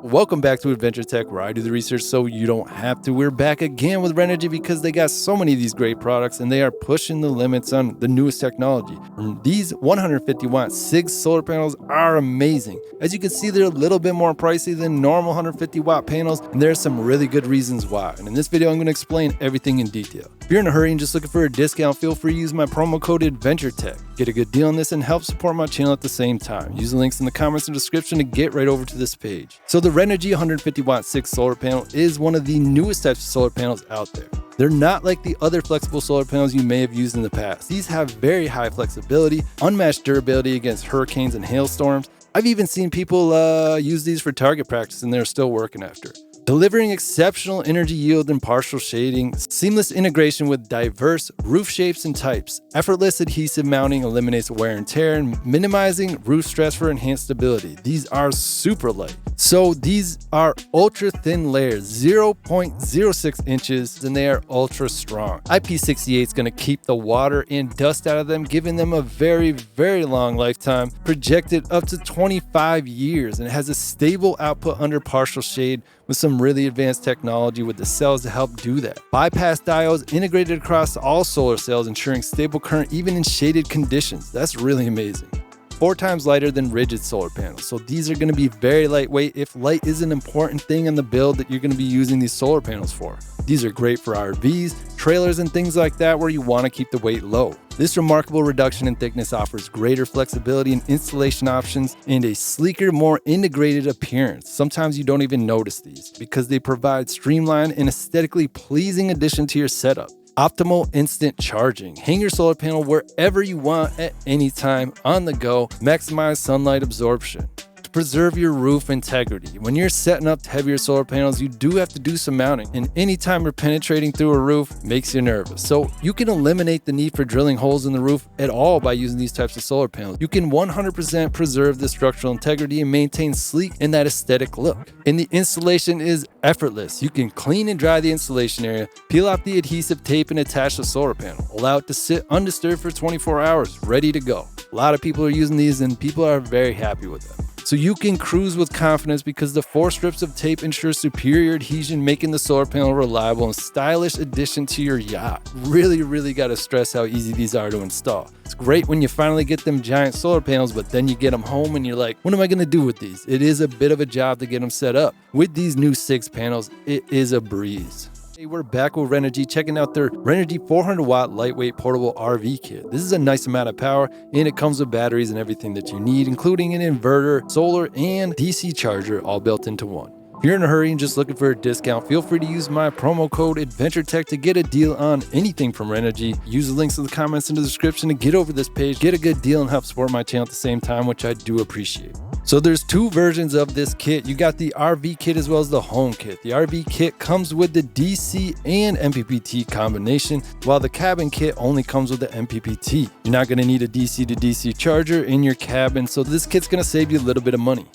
Welcome back to Adventure Tech, where I do the research so you don't have to. We're back again with RENOGY because they got so many of these great products and they are pushing the limits on the newest technology. These 150 watt SIG solar panels are amazing. As you can see, they're a little bit more pricey than normal 150 watt panels, and there's some really good reasons why. And in this video, I'm going to explain everything in detail. If you're in a hurry and just looking for a discount, feel free to use my promo code ADVENTURETECH. Get a good deal on this and help support my channel at the same time. Use the links in the comments and description to get right over to this page. So the RENOGY 150 watt SIG solar panel is one of the newest types of solar panels out there. They're not like the other flexible solar panels you may have used in the past. These have very high flexibility, unmatched durability against hurricanes and hailstorms. I've even seen people use these for target practice and they're still working after. Delivering exceptional energy yield and partial shading, seamless integration with diverse roof shapes and types, effortless adhesive mounting eliminates wear and tear, and minimizing roof stress for enhanced stability. These are super light. So these are ultra thin layers, 0.06 inches, and they are ultra strong. IP68 is going to keep the water and dust out of them, giving them a very, very long lifetime, projected up to 25 years, and it has a stable output under partial shade with some really advanced technology with the cells to help do that. Bypass diodes integrated across all solar cells, ensuring stable current even in shaded conditions. That's really amazing. 4 times lighter than rigid solar panels. So these are going to be very lightweight if light is an important thing in the build that you're going to be using these solar panels for. These are great for RVs, trailers, and things like that where you want to keep the weight low. This remarkable reduction in thickness offers greater flexibility in installation options and a sleeker, more integrated appearance. Sometimes you don't even notice these because they provide streamlined and aesthetically pleasing addition to your setup. Optimal instant charging. Hang your solar panel wherever you want at any time on the go. Maximize sunlight absorption. To preserve your roof integrity. When you're setting up heavier solar panels, you do have to do some mounting, and anytime you're penetrating through a roof makes you nervous. So you can eliminate the need for drilling holes in the roof at all by using these types of solar panels. You can 100% preserve the structural integrity and maintain sleek and that aesthetic look. And the installation is effortless. You can clean and dry the installation area, peel off the adhesive tape and attach the solar panel. Allow it to sit undisturbed for 24 hours, ready to go. A lot of people are using these and people are very happy with them. So you can cruise with confidence because the 4 strips of tape ensure superior adhesion, making the solar panel a reliable and stylish addition to your yacht. Really got to stress how easy these are to install. It's great when you finally get them giant solar panels, but then you get them home and you're like, what am I going to do with these? It is a bit of a job to get them set up. With these new SIG panels, it is a breeze. Hey, we're back with RENOGY, checking out their RENOGY 400 watt lightweight portable RV kit. This is a nice amount of power, and it comes with batteries and everything that you need, including an inverter, solar, and DC charger, all built into one. If you're in a hurry and just looking for a discount, feel free to use my promo code ADVENTURETECH to get a deal on anything from RENOGY. Use the links in the comments in the description to get over this page, get a good deal, and help support my channel at the same time, which I do appreciate. So there's 2 versions of this kit. You got the RV kit as well as the home kit. The RV kit comes with the DC and MPPT combination, while the cabin kit only comes with the MPPT. You're not going to need a DC to DC charger in your cabin, so this kit's going to save you a little bit of money.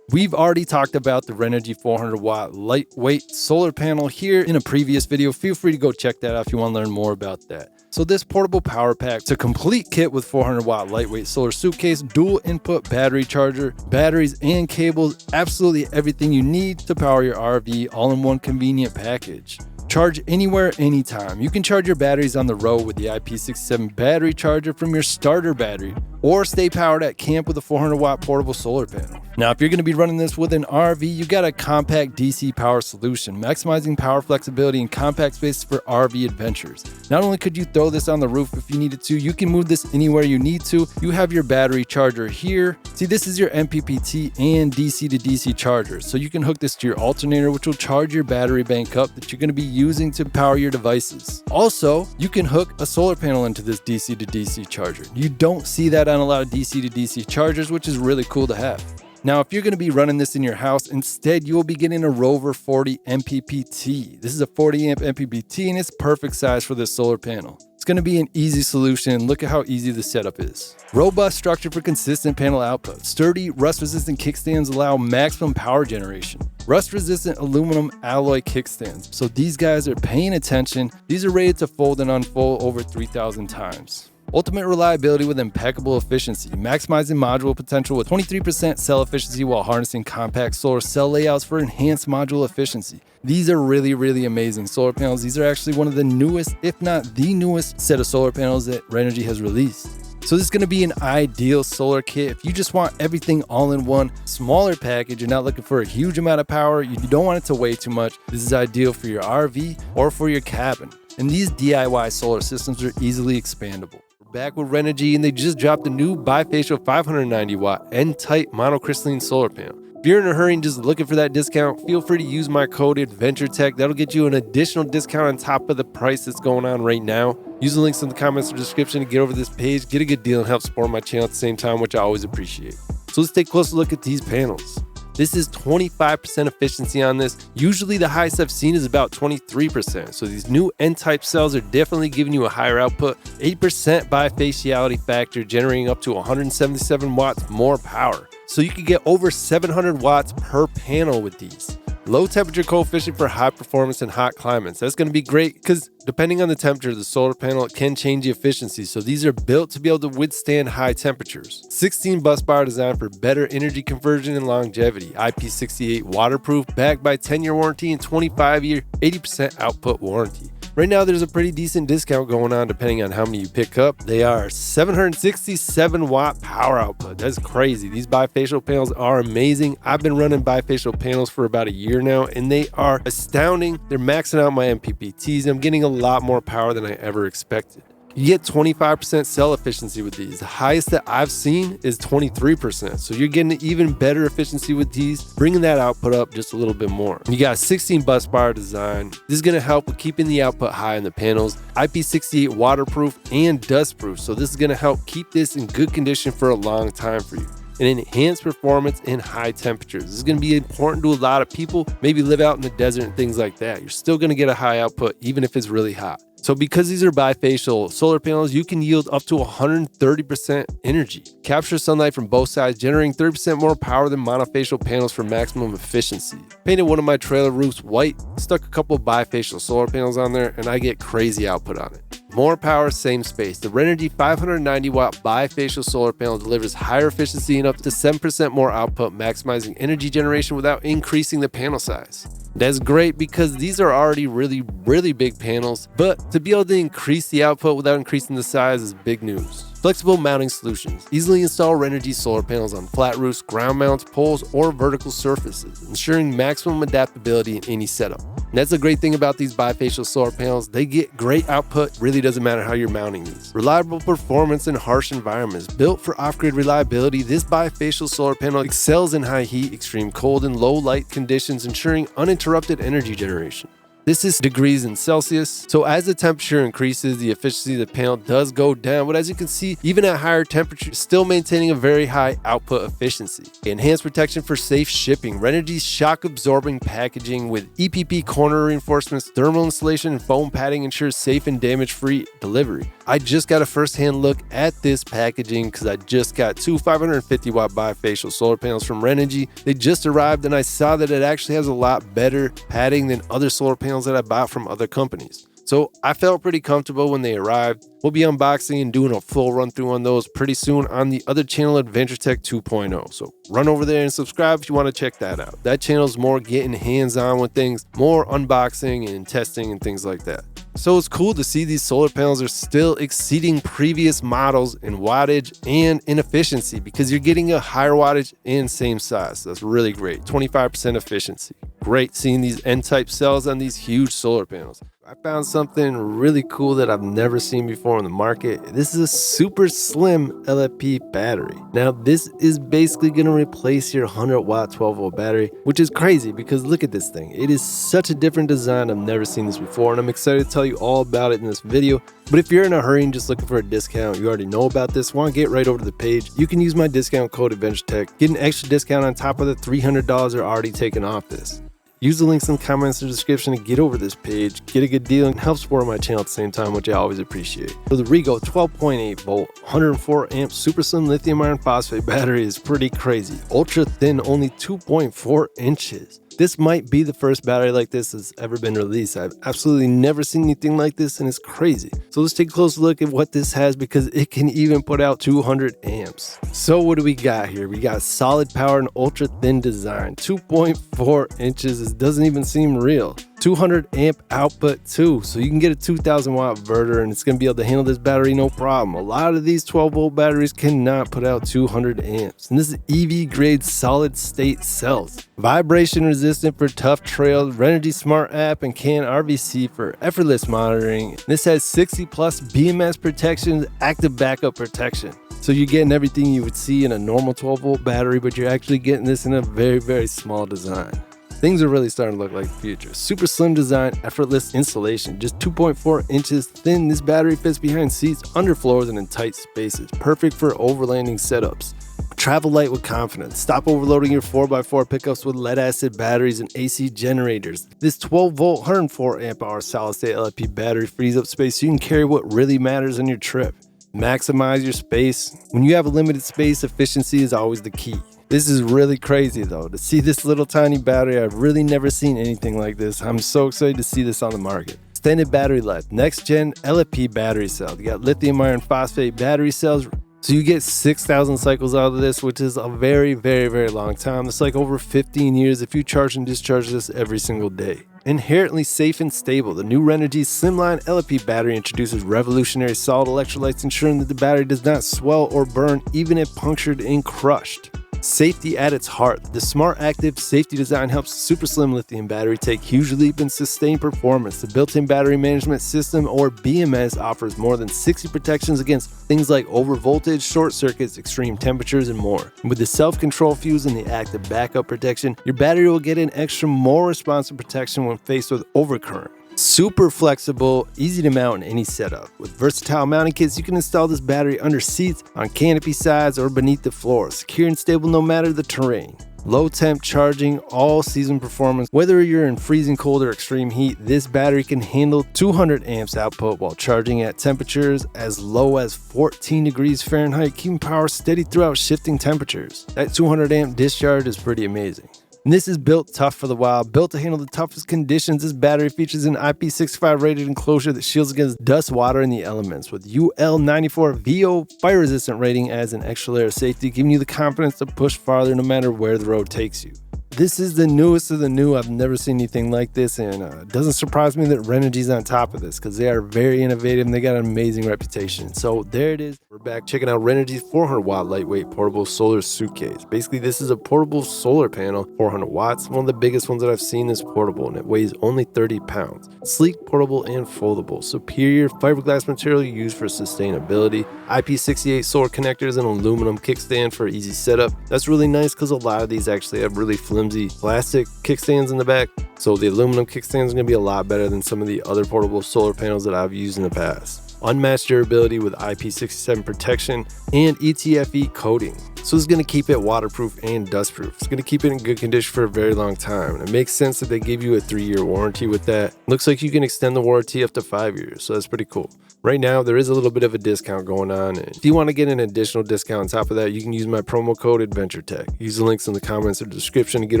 We've already talked about the RENOGY 400 watt lightweight solar panel here in a previous video. Feel free to go check that out if you want to learn more about that. So this portable power pack, it's a complete kit with 400 watt lightweight solar suitcase, dual input battery charger, batteries and cables, absolutely everything you need to power your RV all in one convenient package. Charge anywhere, anytime. You can charge your batteries on the road with the IP67 battery charger from your starter battery, or stay powered at camp with a 400 watt portable solar panel. Now, if you're going to be running this with an RV, you got a compact DC power solution, maximizing power flexibility and compact space for RV adventures. Not only could you throw this on the roof if you needed to, you can move this anywhere you need to. You have your battery charger here. See, this is your MPPT and DC to DC charger. So you can hook this to your alternator, which will charge your battery bank up that you're going to be using to power your devices. Also, you can hook a solar panel into this DC to DC charger. You don't see that on a lot of DC to DC chargers, which is really cool to have. Now, if you're going to be running this in your house, instead you will be getting a Rover 40 MPPT. This is a 40 amp MPPT and it's perfect size for this solar panel. It's going to be an easy solution. Look at how easy the setup is. Robust structure for consistent panel output. Sturdy, rust-resistant kickstands allow maximum power generation. Rust-resistant aluminum alloy kickstands. So these guys are paying attention. These are rated to fold and unfold over 3,000 times. Ultimate reliability with impeccable efficiency, maximizing module potential with 23% cell efficiency while harnessing compact solar cell layouts for enhanced module efficiency. These are really amazing solar panels. These are actually one of the newest, if not the newest, set of solar panels that RENOGY has released. So this is going to be an ideal solar kit if you just want everything all in one smaller package. You're not looking for a huge amount of power. You don't want it to weigh too much. This is ideal for your RV or for your cabin. And these DIY solar systems are easily expandable. Back with RENOGY, and they just dropped a new bifacial 590 watt N-type monocrystalline solar panel. If you're in a hurry and just looking for that discount, feel free to use my code ADVENTURETECH. That'll get you an additional discount on top of the price that's going on right now. Use the links in the comments or description to get over this page, get a good deal, and help support my channel at the same time, which I always appreciate. So let's take a closer look at these panels. This is 25% efficiency on this. Usually the highest I've seen is about 23%. So these new N-type cells are definitely giving you a higher output. 8% bifaciality factor, generating up to 177 watts more power. So you could get over 700 watts per panel with these. Low temperature coefficient for high performance in hot climates. That's going to be great because depending on the temperature of the solar panel, it can change the efficiency. So these are built to be able to withstand high temperatures. 16 bus bar design for better energy conversion and longevity. IP68 waterproof, backed by 10-year warranty and 25-year 80% output warranty. Right now, there's a pretty decent discount going on depending on how many you pick up. They are 767 watt power output. That's crazy. These bifacial panels are amazing. I've been running bifacial panels for about a year now, and they are astounding. They're maxing out my MPPTs, and I'm getting a lot more power than I ever expected. You get 25% cell efficiency with these. The highest that I've seen is 23%. So you're getting even better efficiency with these, bringing that output up just a little bit more. You got a 16 bus bar design. This is going to help with keeping the output high in the panels. IP68 waterproof and dustproof. So this is going to help keep this in good condition for a long time for you. And enhanced performance in high temperatures. This is going to be important to a lot of people, maybe live out in the desert and things like that. You're still going to get a high output even if it's really hot. So because these are bifacial solar panels, you can yield up to 130% energy. Capture sunlight from both sides, generating 30% more power than monofacial panels for maximum efficiency. Painted one of my trailer roofs white, stuck a couple of bifacial solar panels on there, and I get crazy output on it. More power, same space. The RENOGY 590 watt bifacial solar panel delivers higher efficiency and up to 7% more output, maximizing energy generation without increasing the panel size. That's great because these are already really big panels, but to be able to increase the output without increasing the size is big news. Flexible mounting solutions. Easily install RENOGY solar panels on flat roofs, ground mounts, poles, or vertical surfaces, ensuring maximum adaptability in any setup. And that's the great thing about these bifacial solar panels. They get great output. Really doesn't matter how you're mounting these. Reliable performance in harsh environments. Built for off-grid reliability, this bifacial solar panel excels in high heat, extreme cold, and low light conditions, ensuring uninterrupted energy generation. This is degrees in Celsius, so as the temperature increases, the efficiency of the panel does go down, but as you can see, even at higher temperatures, still maintaining a very high output efficiency. Enhanced protection for safe shipping. RENOGY's shock-absorbing packaging with EPP corner reinforcements, thermal insulation, and foam padding ensures safe and damage-free delivery. I just got a first-hand look at this packaging because I just got two 550 watt bifacial solar panels from RENOGY. They just arrived, and I saw that it actually has a lot better padding than other solar panels that I bought from other companies. So I felt pretty comfortable when they arrived. We'll be unboxing and doing a full run through on those pretty soon on the other channel, AdventureTech 2.0. So run over there and subscribe if you want to check that out. That channel is more getting hands-on with things, more unboxing and testing and things like that. So it's cool to see these solar panels are still exceeding previous models in wattage and in efficiency because you're getting a higher wattage and same size. So that's really great. 25% efficiency. Great seeing these N-type cells on these huge solar panels. I found something really cool that I've never seen before on the market. This is a super slim LFP battery. Now this is basically going to replace your 100 watt 12 volt battery, which is crazy because look at this thing. It is such a different design. I've never seen this before and I'm excited to tell you all about it in this video. But if you're in a hurry and just looking for a discount, you already know about this, want to get right over to the page, you can use my discount code AdventureTech, get an extra discount on top of the $300 are already taken off this. Use the links in the comments or description to get over this page, get a good deal, and help support my channel at the same time, which I always appreciate. So the REGO 12.8 volt, 104 amp super slim lithium iron phosphate battery is pretty crazy. Ultra thin, only 2.4 inches. This might be the first battery like this that's ever been released. I've absolutely never seen anything like this, and it's crazy. So let's take a close look at what this has, because it can even put out 200 amps. So what do we got here? We got solid power and ultra thin design, 2.4 inches. It doesn't even seem real. 200 amp output too, so you can get a 2000 watt inverter and it's going to be able to handle this battery no problem. A lot of these 12 volt batteries cannot put out 200 amps, and this is EV grade solid state cells. Vibration resistant for tough trails, RENOGY Smart app, and CAN RVC for effortless monitoring. This has 60 plus BMS protections, active backup protection. So you're getting everything you would see in a normal 12 volt battery, but you're actually getting this in a very, very small design. Things are really starting to look like the future. Super slim design, effortless installation, just 2.4 inches thin. This battery fits behind seats, under floors, and in tight spaces. Perfect for overlanding setups. Travel light with confidence. Stop overloading your 4x4 pickups with lead acid batteries and AC generators. This 12 volt, 104 amp hour solid state LFP battery frees up space so you can carry what really matters on your trip. Maximize your space. When you have a limited space, efficiency is always the key. This is really crazy though. To see this little tiny battery, I've really never seen anything like this. I'm so excited to see this on the market. Extended battery life, next gen LFP battery cell. You got lithium iron phosphate battery cells. So you get 6,000 cycles out of this, which is a very, very, very long time. It's like over 15 years if you charge and discharge this every single day. Inherently safe and stable, the new RENOGY Slimline LFP battery introduces revolutionary solid electrolytes, ensuring that the battery does not swell or burn even if punctured and crushed. Safety at its heart. The smart active safety design helps the super slim lithium battery take huge leap in sustained performance. The built-in battery management system, or BMS, offers more than 60 protections against things like overvoltage, short circuits, extreme temperatures, and more. And with the self-control fuse and the active backup protection, your battery will get an extra more responsive protection when faced with overcurrent. Super flexible, easy to mount in any setup. With versatile mounting kits, you can install this battery under seats, on canopy sides, or beneath the floor. Secure and stable no matter the terrain. Low temp charging, all season performance. Whether you're in freezing cold or extreme heat, this battery can handle 200 amps output while charging at temperatures as low as 14 degrees Fahrenheit, keeping power steady throughout shifting temperatures. That 200 amp discharge is pretty amazing. And this is built tough for the wild, built to handle the toughest conditions. This battery features an IP65 rated enclosure that shields against dust, water, and the elements. With UL94 VO fire resistant rating adds an extra layer of safety, giving you the confidence to push farther no matter where the road takes you. This is the newest of the new. I've never seen anything like this, and it doesn't surprise me that RENOGY's on top of this because they are very innovative and they got an amazing reputation. So there it is. We're back checking out RENOGY's 400 watt lightweight portable solar suitcase. Basically, this is a portable solar panel, 400 watts, one of the biggest ones that I've seen this portable, and it weighs only 30 pounds. Sleek, portable, and foldable. Superior fiberglass material used for sustainability. IP68 solar connectors and aluminum kickstand for easy setup. That's really nice because a lot of these actually have really flimsy plastic kickstands in the back, so the aluminum kickstand is going to be a lot better than some of the other portable solar panels that I've used in the past. Unmatched durability with IP67 protection and ETFE coating. So it's going to keep it waterproof and dustproof. It's going to keep it in good condition for a very long time. And it makes sense that they give you a 3-year warranty with that. Looks like you can extend the warranty up to 5 years, so that's pretty cool. Right now, there is a little bit of a discount going on. And if you want to get an additional discount on top of that, you can use my promo code AdventureTech. Use the links in the comments or the description to get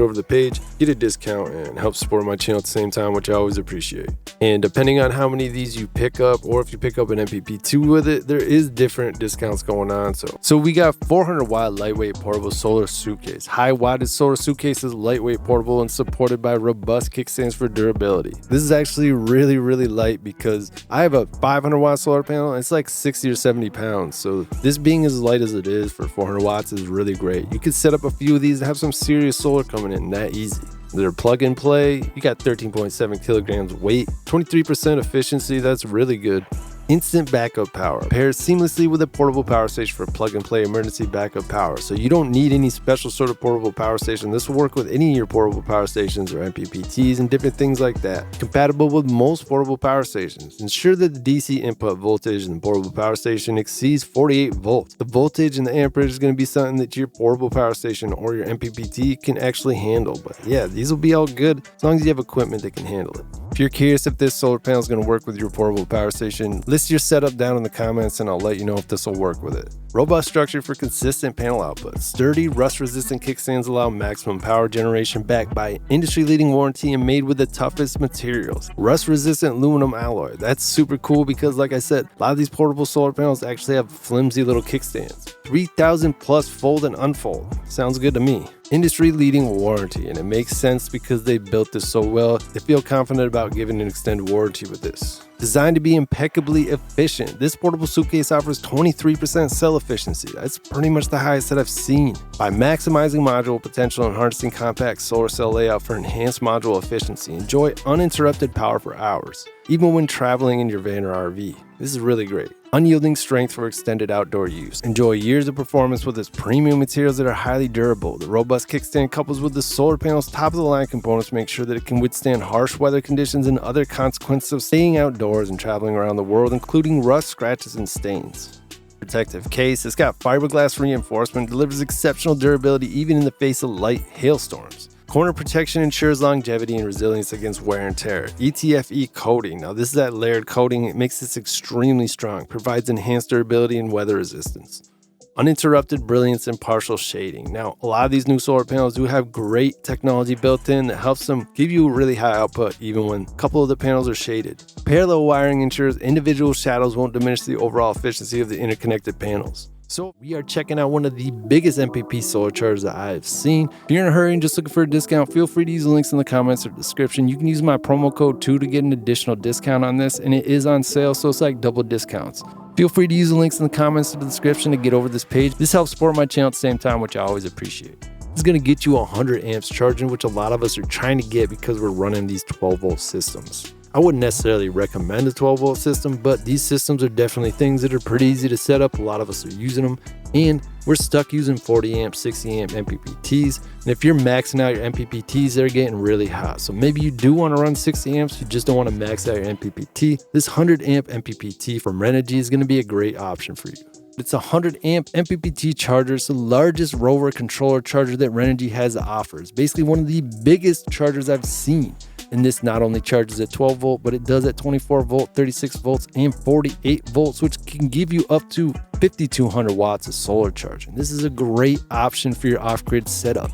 over the page, get a discount, and help support my channel at the same time, which I always appreciate. And depending on how many of these you pick up, or if you pick up an MPP2 with it, there is different discounts going on. So we got 400 watt lightweight portable solar suitcase. High wattage solar suitcase is lightweight, portable, and supported by robust kickstands for durability. This is actually really, really light because I have a 500 watt solar panel and it's like 60 or 70 pounds. So this being as light as it is for 400 watts is really great. You could set up a few of these and have some serious solar coming in that easy. They're plug and play. You got 13.7 kilograms weight, 23% efficiency. That's really good. Instant backup power pairs seamlessly with a portable power station for plug and play emergency backup power. So you don't need any special sort of portable power station. This will work with any of your portable power stations or MPPTs and different things like that. Compatible with most portable power stations. Ensure that the DC input voltage in the portable power station exceeds 48 volts. The voltage and the amperage is going to be something that your portable power station or your MPPT can actually handle. But yeah, these will be all good as long as you have equipment that can handle it. If you're curious if this solar panel is going to work with your portable power station, list your setup down in the comments and I'll let you know if this will work with it. Robust structure for consistent panel output. Sturdy, rust-resistant kickstands allow maximum power generation backed by industry-leading warranty and made with the toughest materials. Rust-resistant aluminum alloy. That's super cool because, like I said, a lot of these portable solar panels actually have flimsy little kickstands. 3,000 plus fold and unfold. Sounds good to me. Industry-leading warranty, and it makes sense because they built this so well. They feel confident about giving an extended warranty with this. Designed to be impeccably efficient, this portable suitcase offers 23% cell efficiency. That's pretty much the highest that I've seen. By maximizing module potential and harnessing compact solar cell layout for enhanced module efficiency, enjoy uninterrupted power for hours, even when traveling in your van or RV. This is really great. Unyielding strength for extended outdoor use. Enjoy years of performance with its premium materials that are highly durable. The robust kickstand couples with the solar panel's top-of-the-line components make sure that it can withstand harsh weather conditions and other consequences of staying outdoors and traveling around the world, including rust, scratches, and stains. Protective case. It's got fiberglass reinforcement, delivers exceptional durability even in the face of light hailstorms. Corner protection ensures longevity and resilience against wear and tear. ETFE coating. Now this is that layered coating. It makes this extremely strong, provides enhanced durability and weather resistance. Uninterrupted brilliance and partial shading. Now a lot of these new solar panels do have great technology built in that helps them give you a really high output even when a couple of the panels are shaded. Parallel wiring ensures individual shadows won't diminish the overall efficiency of the interconnected panels. So we are checking out one of the biggest MPP solar chargers that I have seen. If you're in a hurry and just looking for a discount, feel free to use the links in the comments or description. You can use my promo code too to get an additional discount on this, and it is on sale, so it's like double discounts. Feel free to use the links in the comments or the description to get over this page. This helps support my channel at the same time, which I always appreciate. This is going to get you 100 amps charging, which a lot of us are trying to get because we're running these 12-volt systems. I wouldn't necessarily recommend a 12-volt system, but these systems are definitely things that are pretty easy to set up. A lot of us are using them, and we're stuck using 40 amp, 60 amp MPPTs. And if you're maxing out your MPPTs, they're getting really hot. So maybe you do want to run 60 amps, you just don't want to max out your MPPT. This 100 amp MPPT from RENOGY is going to be a great option for you. It's a 100 amp MPPT charger. It's the largest rover controller charger that RENOGY has to offer. It's basically one of the biggest chargers I've seen. And this not only charges at 12 volt, but it does at 24 volt, 36 volts, and 48 volts, which can give you up to 5,200 watts of solar charging. This is a great option for your off-grid setup.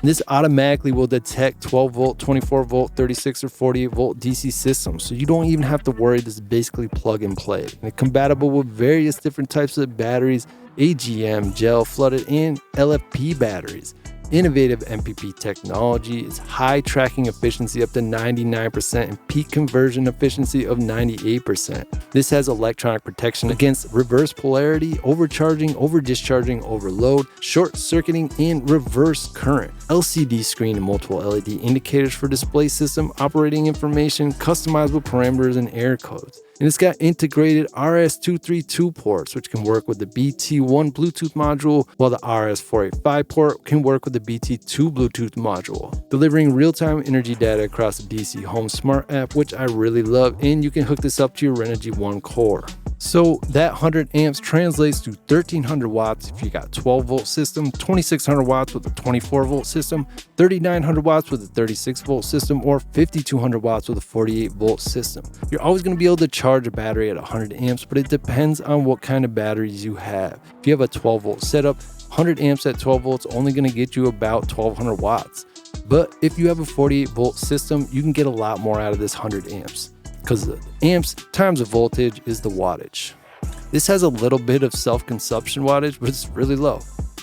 This automatically will detect 12 volt, 24 volt, 36 or 48 volt DC systems. So you don't even have to worry. This is basically plug and play. And it's compatible with various different types of batteries, AGM, gel, flooded, and LFP batteries. Innovative MPP technology is high tracking efficiency up to 99% and peak conversion efficiency of 98%. This has electronic protection against reverse polarity, overcharging, over-discharging, overload, short-circuiting, and reverse current. LCD screen and multiple LED indicators for display system operating information, customizable parameters, and error codes. And it's got integrated RS-232 ports, which can work with the BT1 Bluetooth module, while the RS-485 port can work with the BT2 Bluetooth module, delivering real-time energy data across the DC Home Smart app, which I really love, and you can hook this up to your RENOGY One core. So that 100 amps translates to 1,300 watts if you got 12 volt system, 2,600 watts with a 24 volt system, 3,900 watts with a 36 volt system, or 5,200 watts with a 48 volt system. You're always going to be able to charge a battery at 100 amps, but it depends on what kind of batteries you have. If you have a 12 volt setup, 100 amps at 12 volts only going to get you about 1,200 watts. But if you have a 48 volt system, you can get a lot more out of this 100 amps. Because the amps times the voltage is the wattage. This has a little bit of self-consumption wattage, but it's really low.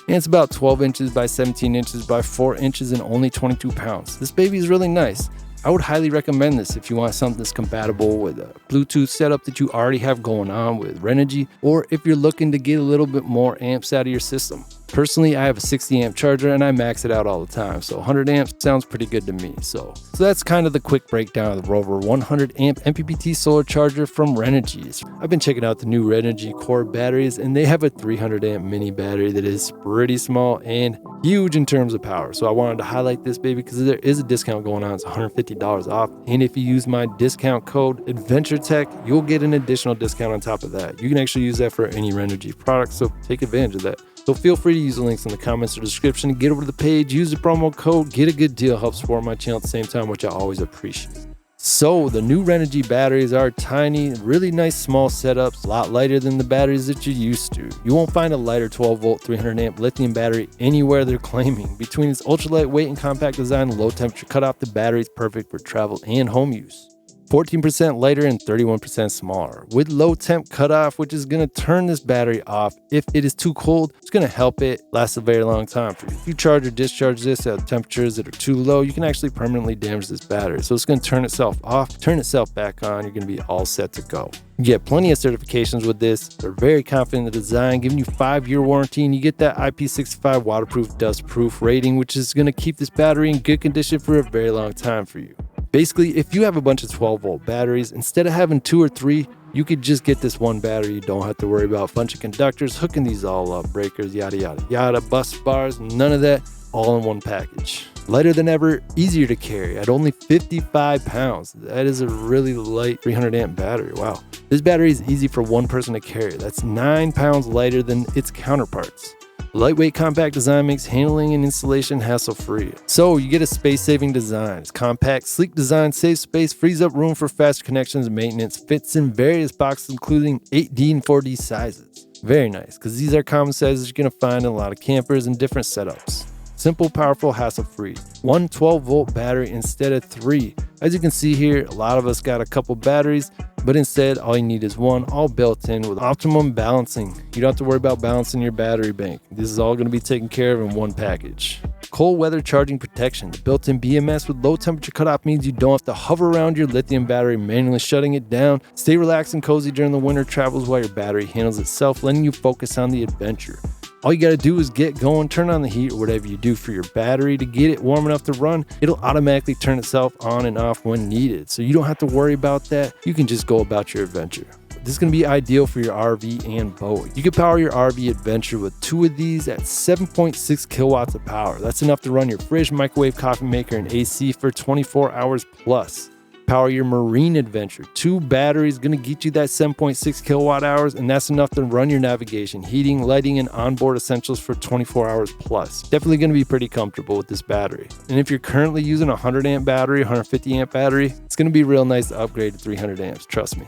And it's about 12 inches by 17 inches by 4 inches and only 22 pounds. This baby is really nice. I would highly recommend this if you want something that's compatible with a Bluetooth setup that you already have going on with RENOGY, or if you're looking to get a little bit more amps out of your system. Personally, I have a 60 amp charger and I max it out all the time, so 100 amps sounds pretty good to me. So that's kind of the quick breakdown of the Rover 100 amp MPPT solar charger from RENOGY. I've been checking out the new RENOGY core batteries, and they have a 300 amp mini battery that is pretty small and huge in terms of power. So I wanted to highlight this baby because there is a discount going on. It's $150 off, and if you use my discount code ADVENTURETECH, you'll get an additional discount on top of that. You can actually use that for any RENOGY product, so take advantage of that. So feel free to use the links in the comments or description. Get over to the page, use the promo code, get a good deal, help support my channel at the same time, which I always appreciate. So the new RENOGY batteries are tiny, really nice small setups, a lot lighter than the batteries that you're used to. You won't find a lighter 12 volt 300 amp lithium battery anywhere they're claiming. Between its ultra lightweight and compact design and low temperature cutoff, the battery is perfect for travel and home use. 14% lighter and 31% smaller. With low temp cutoff, which is going to turn this battery off if it is too cold, it's going to help it last a very long time for you. If you charge or discharge this at temperatures that are too low, you can actually permanently damage this battery. So it's going to turn itself off, turn itself back on, you're going to be all set to go. You get plenty of certifications with this. They're very confident in the design, giving you 5-year warranty, and you get that IP65 waterproof, dust-proof rating, which is going to keep this battery in good condition for a very long time for you. Basically, if you have a bunch of 12 volt batteries, instead of having 2 or 3, you could just get this one battery. You don't have to worry about a bunch of conductors, hooking these all up, breakers, yada, yada, yada, bus bars, none of that, all in one package. Lighter than ever, easier to carry at only 55 pounds. That is a really light 300 amp battery. Wow. This battery is easy for one person to carry. That's 9 pounds lighter than its counterparts. Lightweight compact design makes handling and installation hassle-free. So you get a space-saving design. It's compact, sleek design, saves space, frees up room for faster connections and maintenance, fits in various boxes including 8D and 4D sizes. Very nice, because these are common sizes you're going to find in a lot of campers and different setups. Simple, powerful, hassle-free. One 12-volt battery instead of 3. As you can see here, a lot of us got a couple batteries, but instead all you need is one, all built in with optimum balancing. You don't have to worry about balancing your battery bank. This is all going to be taken care of in one package. Cold weather charging protection. The built-in BMS with low temperature cutoff means you don't have to hover around your lithium battery manually shutting it down. Stay relaxed and cozy during the winter travels while your battery handles itself, letting you focus on the adventure. All you gotta do is get going, turn on the heat or whatever you do for your battery to get it warm enough to run. It'll automatically turn itself on and off when needed. So you don't have to worry about that. You can just go about your adventure. This is gonna be ideal for your RV and boat. You can power your RV adventure with 2 of these at 7.6 kilowatts of power. That's enough to run your fridge, microwave, coffee maker, and AC for 24 hours plus. Power your marine adventure. 2 batteries gonna get you that 7.6 kilowatt hours, and that's enough to run your navigation, heating, lighting, and onboard essentials for 24 hours plus. Definitely gonna be pretty comfortable with this battery. And if you're currently using a 100 amp battery, 150 amp battery, it's gonna be real nice to upgrade to 300 amps, trust me.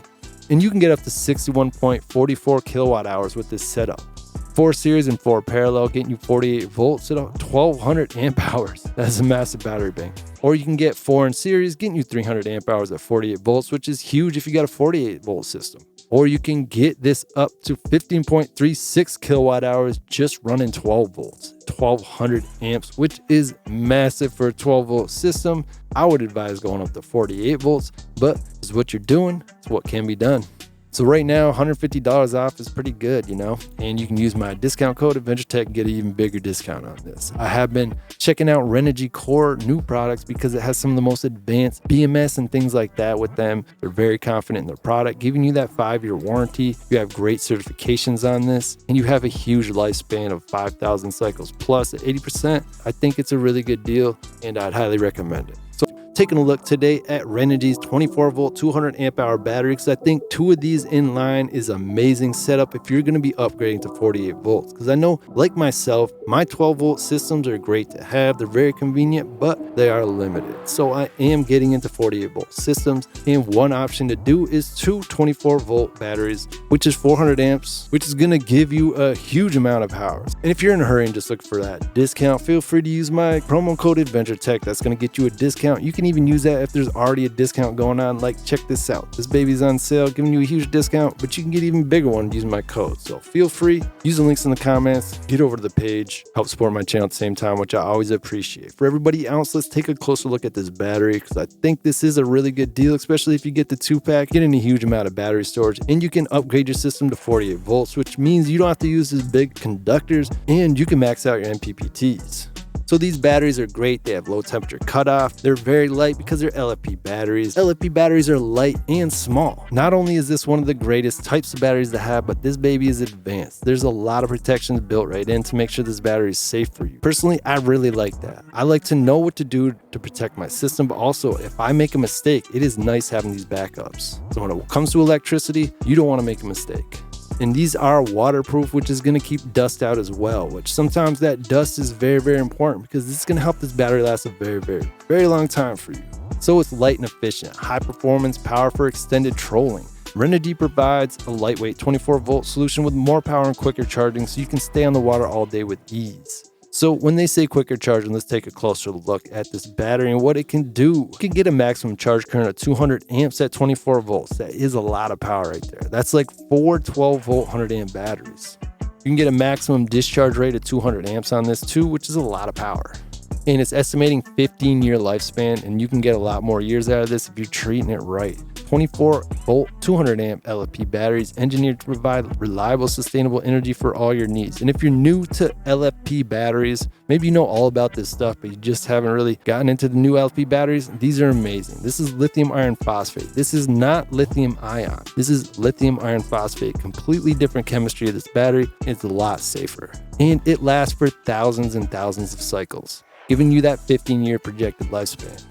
And you can get up to 61.44 kilowatt hours with this setup. 4 series and 4 parallel, getting you 48 volts at 1200 amp hours. That's a massive battery bank. Or you can get 4 in series, getting you 300 amp hours at 48 volts, which is huge if you got a 48 volt system. Or you can get this up to 15.36 kilowatt hours just running 12 volts, 1200 amps, which is massive for a 12 volt system. I would advise going up to 48 volts, but it's what you're doing, it's what can be done. So right now, $150 off is pretty good, you know, and you can use my discount code AdventureTech and get an even bigger discount on this. I have been checking out RENOGY Core new products because it has some of the most advanced BMS and things like that with them. They're very confident in their product, giving you that 5-year warranty. You have great certifications on this, and you have a huge lifespan of 5,000 cycles plus at 80%. I think it's a really good deal, and I'd highly recommend it. So taking a look today at RENOGY's 24 volt 200 amp hour battery, because I think 2 of these in line is amazing setup if you're going to be upgrading to 48 volts. Because I know, like myself, my 12 volt systems are great to have, they're very convenient, but they are limited. So I am getting into 48 volt systems, and one option to do is 2 24 volt batteries, which is 400 amps, which is going to give you a huge amount of power. And if you're in a hurry and just look for that discount, feel free to use my promo code AdventureTech. That's going to get you a discount. You can even use that if there's already a discount going on. Like, check this out, this baby's on sale, giving you a huge discount, but you can get even bigger one using my code. So feel free, use the links in the comments, get over to the page, help support my channel at the same time, which I always appreciate. For everybody else, let's take a closer look at this battery, because I think this is a really good deal, especially if you get the 2-pack, getting a huge amount of battery storage, and you can upgrade your system to 48 volts, which means you don't have to use these big conductors, and you can max out your MPPTs. So these batteries are great. They have low temperature cutoff. They're very light because they're LFP batteries. LFP batteries are light and small. Not only is this one of the greatest types of batteries to have, but this baby is advanced. There's a lot of protections built right in to make sure this battery is safe for you. Personally, I really like that. I like to know what to do to protect my system, but also if I make a mistake, it is nice having these backups. So when it comes to electricity, you don't want to make a mistake. And these are waterproof, which is going to keep dust out as well, which sometimes that dust is very, very important because this is going to help this battery last a very, very, very long time for you. So it's light and efficient, high performance power for extended trolling. RENOGY provides a lightweight 24-volt solution with more power and quicker charging so you can stay on the water all day with ease. So when they say quicker charging, let's take a closer look at this battery and what it can do. It can get a maximum charge current of 200 amps at 24 volts. That is a lot of power right there. That's like 4 12-volt 100-amp batteries. You can get a maximum discharge rate of 200 amps on this too, which is a lot of power. And it's estimating 15-year lifespan, and you can get a lot more years out of this if you're treating it right. 24-volt 200-amp LFP batteries engineered to provide reliable, sustainable energy for all your needs. And if you're new to LFP batteries, maybe you know all about this stuff, but you just haven't really gotten into the new LFP batteries, these are amazing. This is lithium iron phosphate. This is not lithium ion. This is lithium iron phosphate. Completely different chemistry of this battery. It's a lot safer. And it lasts for thousands and thousands of cycles, giving you that 15-year projected lifespan.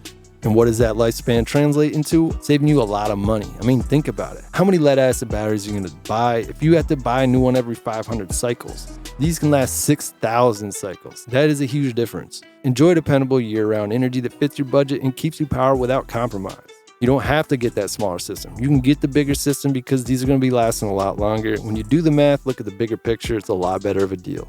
And what does that lifespan translate into? Saving you a lot of money. I mean, think about it. How many lead acid batteries are you going to buy if you have to buy a new one every 500 cycles? These can last 6,000 cycles. That is a huge difference. Enjoy dependable year-round energy that fits your budget and keeps you powered without compromise. You don't have to get that smaller system. You can get the bigger system because these are going to be lasting a lot longer. When you do the math, look at the bigger picture, it's a lot better of a deal.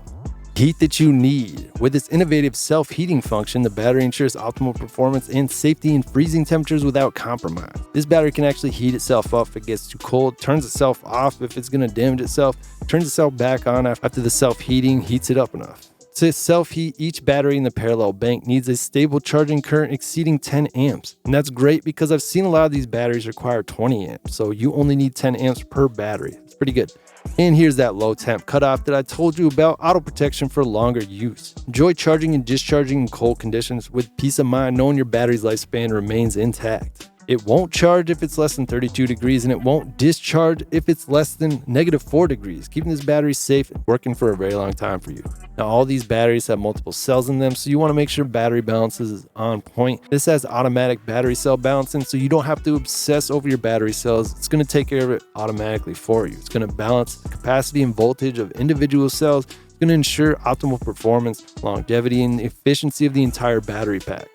Heat that you need. With its innovative self-heating function, the battery ensures optimal performance and safety in freezing temperatures without compromise. This battery can actually heat itself up if it gets too cold, turns itself off if it's going to damage itself, turns itself back on after the self-heating heats it up enough. To self-heat, each battery in the parallel bank needs a stable charging current exceeding 10 amps. And that's great because I've seen a lot of these batteries require 20 amps, so you only need 10 amps per battery. It's pretty good. And here's that low temp cutoff that I told you about, auto protection for longer use. Enjoy charging and discharging in cold conditions with peace of mind knowing your battery's lifespan remains intact. It won't charge if it's less than 32 degrees, and it won't discharge if it's less than -4 degrees, keeping this battery safe and working for a very long time for you. Now, all these batteries have multiple cells in them, so you want to make sure battery balances is on point. This has automatic battery cell balancing, so you don't have to obsess over your battery cells. It's going to take care of it automatically for you. It's going to balance the capacity and voltage of individual cells. It's going to ensure optimal performance, longevity, and the efficiency of the entire battery pack.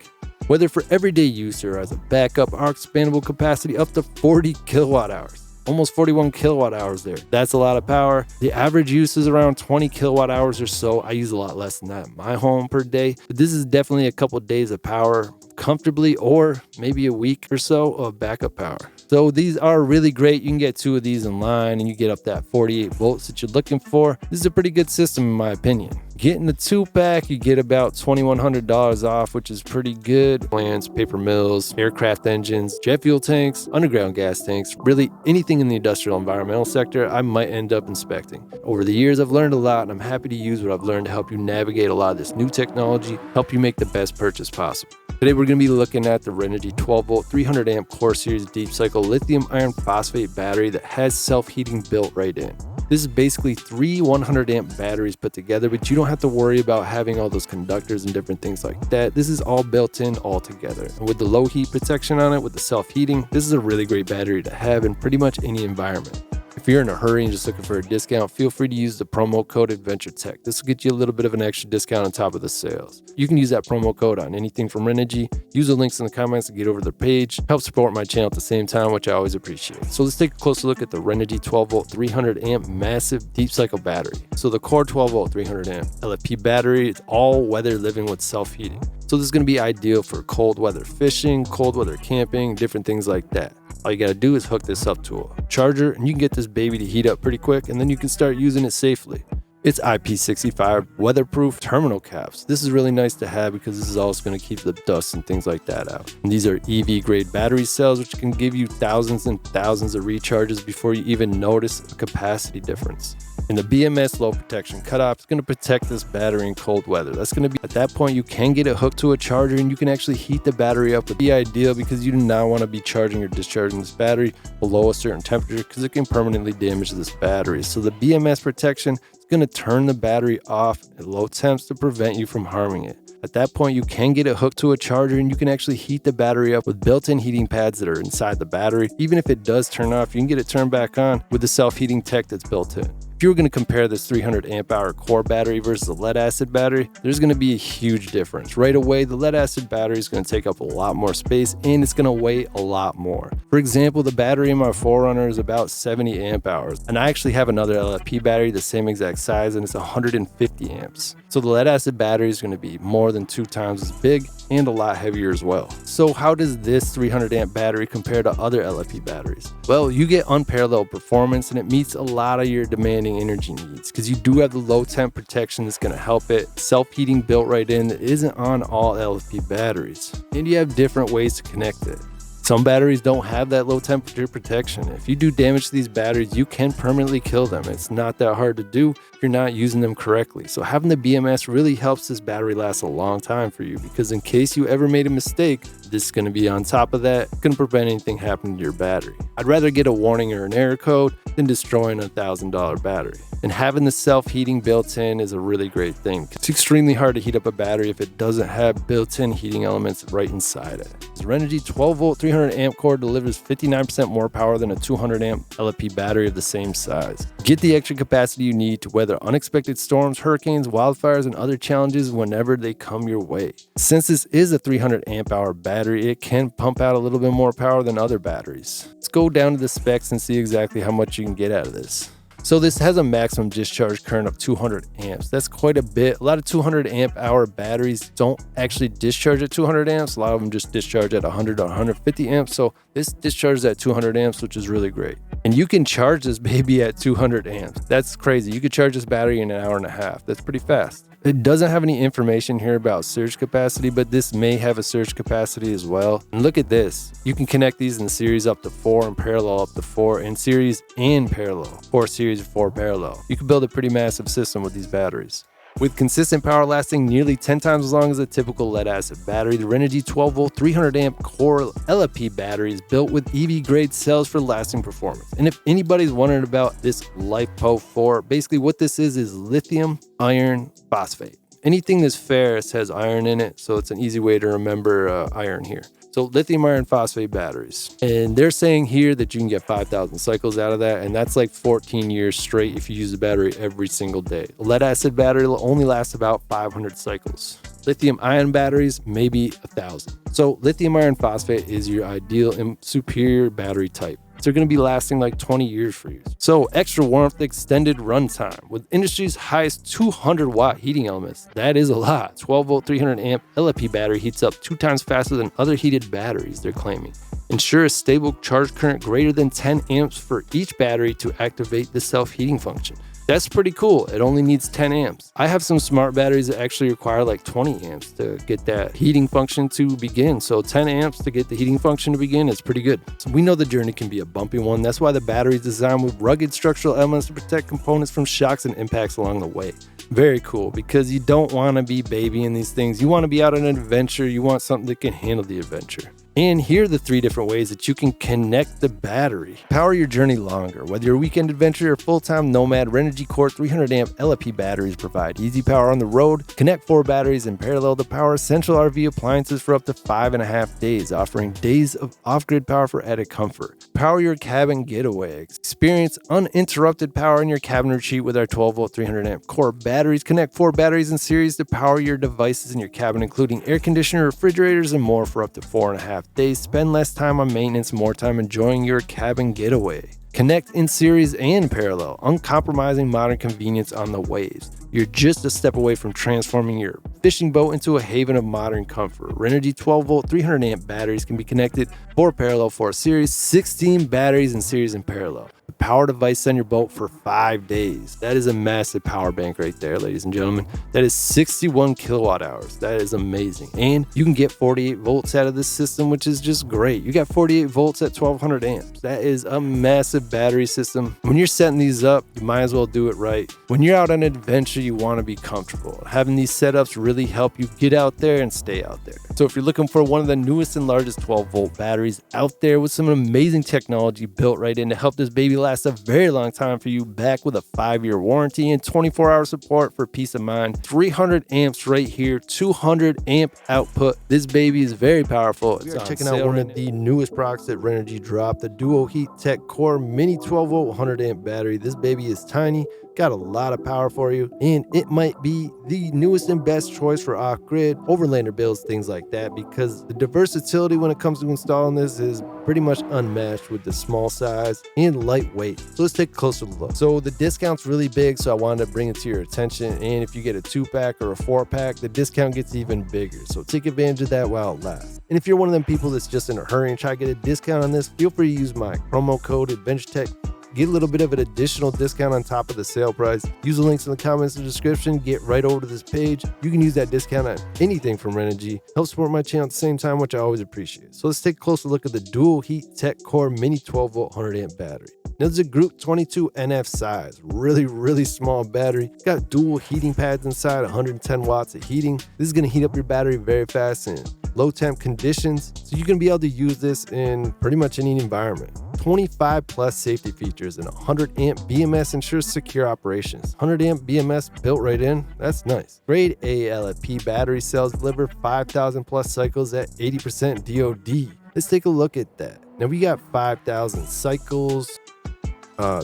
Whether for everyday use or as a backup, our expandable capacity up to 40 kilowatt hours. Almost 41 kilowatt hours there. That's a lot of power. The average use is around 20 kilowatt hours or so. I use a lot less than that in my home per day, but this is definitely a couple days of power comfortably, or maybe a week or so of backup power. So these are really great. You can get 2 of these in line and you get up that 48 volts that you're looking for. This is a pretty good system in my opinion. Getting the 2-pack, you get about $2,100 off, which is pretty good. Plants, paper mills, aircraft engines, jet fuel tanks, underground gas tanks, really anything in the industrial environmental sector I might end up inspecting. Over the years, I've learned a lot, and I'm happy to use what I've learned to help you navigate a lot of this new technology, help you make the best purchase possible. Today, we're going to be looking at the RENOGY 12-volt 300-amp Core Series Deep Cycle Lithium Iron Phosphate battery that has self-heating built right in. This is basically 3 100-amp batteries put together, but you don't have to worry about having all those conductors and different things like that. This is all built in all together. And with the low heat protection on it, with the self-heating, this is a really great battery to have in pretty much any environment. If you're in a hurry and just looking for a discount, feel free to use the promo code AdventureTech. This will get you a little bit of an extra discount on top of the sales. You can use that promo code on anything from RENOGY. Use the links in the comments to get over to their page. Help support my channel at the same time, which I always appreciate. So let's take a closer look at the RENOGY 12-volt 300-amp massive deep cycle battery. So the Core 12-volt 300-amp LFP battery is all weather living with self-heating. So this is going to be ideal for cold weather fishing, cold weather camping, different things like that. All you got to do is hook this up to a charger and you can get this baby to heat up pretty quick, and then you can start using it safely. It's IP65 weatherproof terminal caps. This is really nice to have because this is also going to keep the dust and things like that out. And these are EV grade battery cells, which can give you thousands and thousands of recharges before you even notice a capacity difference. And the BMS low protection cutoff is going to protect this battery in cold weather. That's going to be, at that point, you can get it hooked to a charger and you can actually heat the battery up. It'd be ideal because you do not want to be charging or discharging this battery below a certain temperature because it can permanently damage this battery. So the BMS protection is going to turn the battery off at low temps to prevent you from harming it. At that point, you can get it hooked to a charger and you can actually heat the battery up with built-in heating pads that are inside the battery. Even if it does turn off, you can get it turned back on with the self-heating tech that's built in. If you were going to compare this 300 amp hour core battery versus a lead acid battery, there's going to be a huge difference. Right away, the lead acid battery is going to take up a lot more space and it's going to weigh a lot more. For example, the battery in my 4Runner is about 70 amp hours, and I actually have another LFP battery the same exact size and it's 150 amps. So the lead acid battery is going to be more than 2 times as big and a lot heavier as well. So how does this 300 amp battery compare to other LFP batteries? Well, you get unparalleled performance and it meets a lot of your demanding energy needs because you do have the low temp protection that's going to help it. Self-heating built right in that isn't on all LFP batteries. And you have different ways to connect it. Some batteries don't have that low temperature protection. If you do damage to these batteries, you can permanently kill them. It's not that hard to do if you're not using them correctly. So having the BMS really helps this battery last a long time for you because in case you ever made a mistake, this is going to be on top of that, going to prevent anything happening to your battery. I'd rather get a warning or an error code than destroying a $1,000 battery. And having the self-heating built in is a really great thing. It's extremely hard to heat up a battery if it doesn't have built-in heating elements right inside it. The RENOGY 12-volt 300 amp core delivers 59% more power than a 200 amp LFP battery of the same size. Get the extra capacity you need to weather unexpected storms, hurricanes, wildfires, and other challenges whenever they come your way. Since this is a 300 amp hour battery, it can pump out a little bit more power than other batteries. Let's go down to the specs and see exactly how much you can get out of this. So this has a maximum discharge current of 200 amps. That's quite a bit. A lot of 200 amp hour batteries don't actually discharge at 200 amps. A lot of them just discharge at 100 to 150 amps. So this discharges at 200 amps, which is really great. And you can charge this baby at 200 amps. That's crazy. You could charge this battery in an hour and a half. That's pretty fast. It doesn't have any information here about surge capacity, but this may have a surge capacity as well. And look at this. You can connect these in series up to 4 and parallel up to 4, and series and parallel, 4 series, 4 parallel. You can build a pretty massive system with these batteries. With consistent power lasting nearly 10 times as long as a typical lead acid battery, the RENOGY 12-volt 300 amp core LFP battery is built with EV grade cells for lasting performance. And if anybody's wondering about this LiFePO4, basically what this is lithium, iron, phosphate. Anything that's ferrous has iron in it, so it's an easy way to remember iron here. So lithium iron phosphate batteries. And they're saying here that you can get 5,000 cycles out of that, and that's like 14 years straight if you use the battery every single day. A lead acid battery will only last about 500 cycles. Lithium ion batteries, maybe 1,000. So lithium iron phosphate is your ideal and superior battery type. They're going to be lasting like 20 years for you. So extra warmth, extended runtime with industry's highest 200 watt heating elements. That is a lot. 12 volt 300 amp LFP battery heats up 2 times faster than other heated batteries, they're claiming. Ensure a stable charge current greater than 10 amps for each battery to activate the self-heating function. That's pretty cool. It only needs 10 amps. I have some smart batteries that actually require like 20 amps to get that heating function to begin. So 10 amps to get the heating function to begin is pretty good. So we know the journey can be a bumpy one. That's why the battery is designed with rugged structural elements to protect components from shocks and impacts along the way. Very cool, because you don't want to be babying these things. You want to be out on an adventure. You want something that can handle the adventure. And here are the 3 different ways that you can connect the battery. Power your journey longer. Whether you're a weekend adventurer or full-time nomad, RENOGY Core 300 amp LFP batteries provide easy power on the road. Connect 4 batteries in parallel to power essential RV appliances for up to 5.5 days, offering days of off-grid power for added comfort. Power your cabin getaway. Experience uninterrupted power in your cabin retreat with our 12-volt 300 amp core batteries. Connect 4 batteries in series to power your devices in your cabin, including air conditioner, refrigerators, and more for up to 4.5 days. Spend less time on maintenance, more time enjoying your cabin getaway. Connect in series and parallel, uncompromising modern convenience on the waves. You're just a step away from transforming your fishing boat into a haven of modern comfort. RENOGY 12-volt 300 amp batteries can be connected 4 parallel, 4 series, 16 batteries in series and parallel. The power device on your boat for 5 days. That is a massive power bank right there, ladies and gentlemen. That is 61 kilowatt hours. That is amazing. And you can get 48 volts out of this system, which is just great. You got 48 volts at 1200 amps. That is a massive battery system. When you're setting these up, you might as well do it right. When you're out on an adventure, you want to be comfortable. Having these setups really help you get out there and stay out there. So if you're looking for one of the newest and largest 12-volt batteries out there with some amazing technology built right in to help this baby last a very long time for you, back with a 5-year warranty and 24-hour support for peace of mind. 300 amps right here, 200 amp output. This baby is very powerful. We are checking out one of the newest products that RENOGY dropped, the Duo Heat Tech Core Mini 12-volt 100 amp battery. This baby is tiny, got a lot of power for you, and it might be the newest and best choice for off-grid, overlander builds, things like that, because the versatility when it comes to installing this is pretty much unmatched with the small size and lightweight. So let's take a closer look. So the discount's really big, so I wanted to bring it to your attention, and if you get a 2-pack or a 4-pack, the discount gets even bigger, so take advantage of that while it lasts. And if you're one of them people that's just in a hurry and try to get a discount on this, feel free to use my promo code AdventureTech. Get a little bit of an additional discount on top of the sale price. Use the links in the comments and description. Get right over to this page. You can use that discount on anything from RENOGY. Help support my channel at the same time, which I always appreciate. So let's take a closer look at the Dual Heat Tech Core Mini 12 volt 100 amp battery. Now this is a Group 22 NF size, really small battery. It's got dual heating pads inside, 110 watts of heating. This is gonna heat up your battery very fast in low temp conditions, so you're gonna be able to use this in pretty much any environment. 25 plus safety features and 100 amp BMS ensures secure operations. 100 amp BMS built right in, that's nice. Grade A LFP battery cells deliver 5,000 plus cycles at 80% DOD. Let's take a look at that. Now we got 5,000 cycles.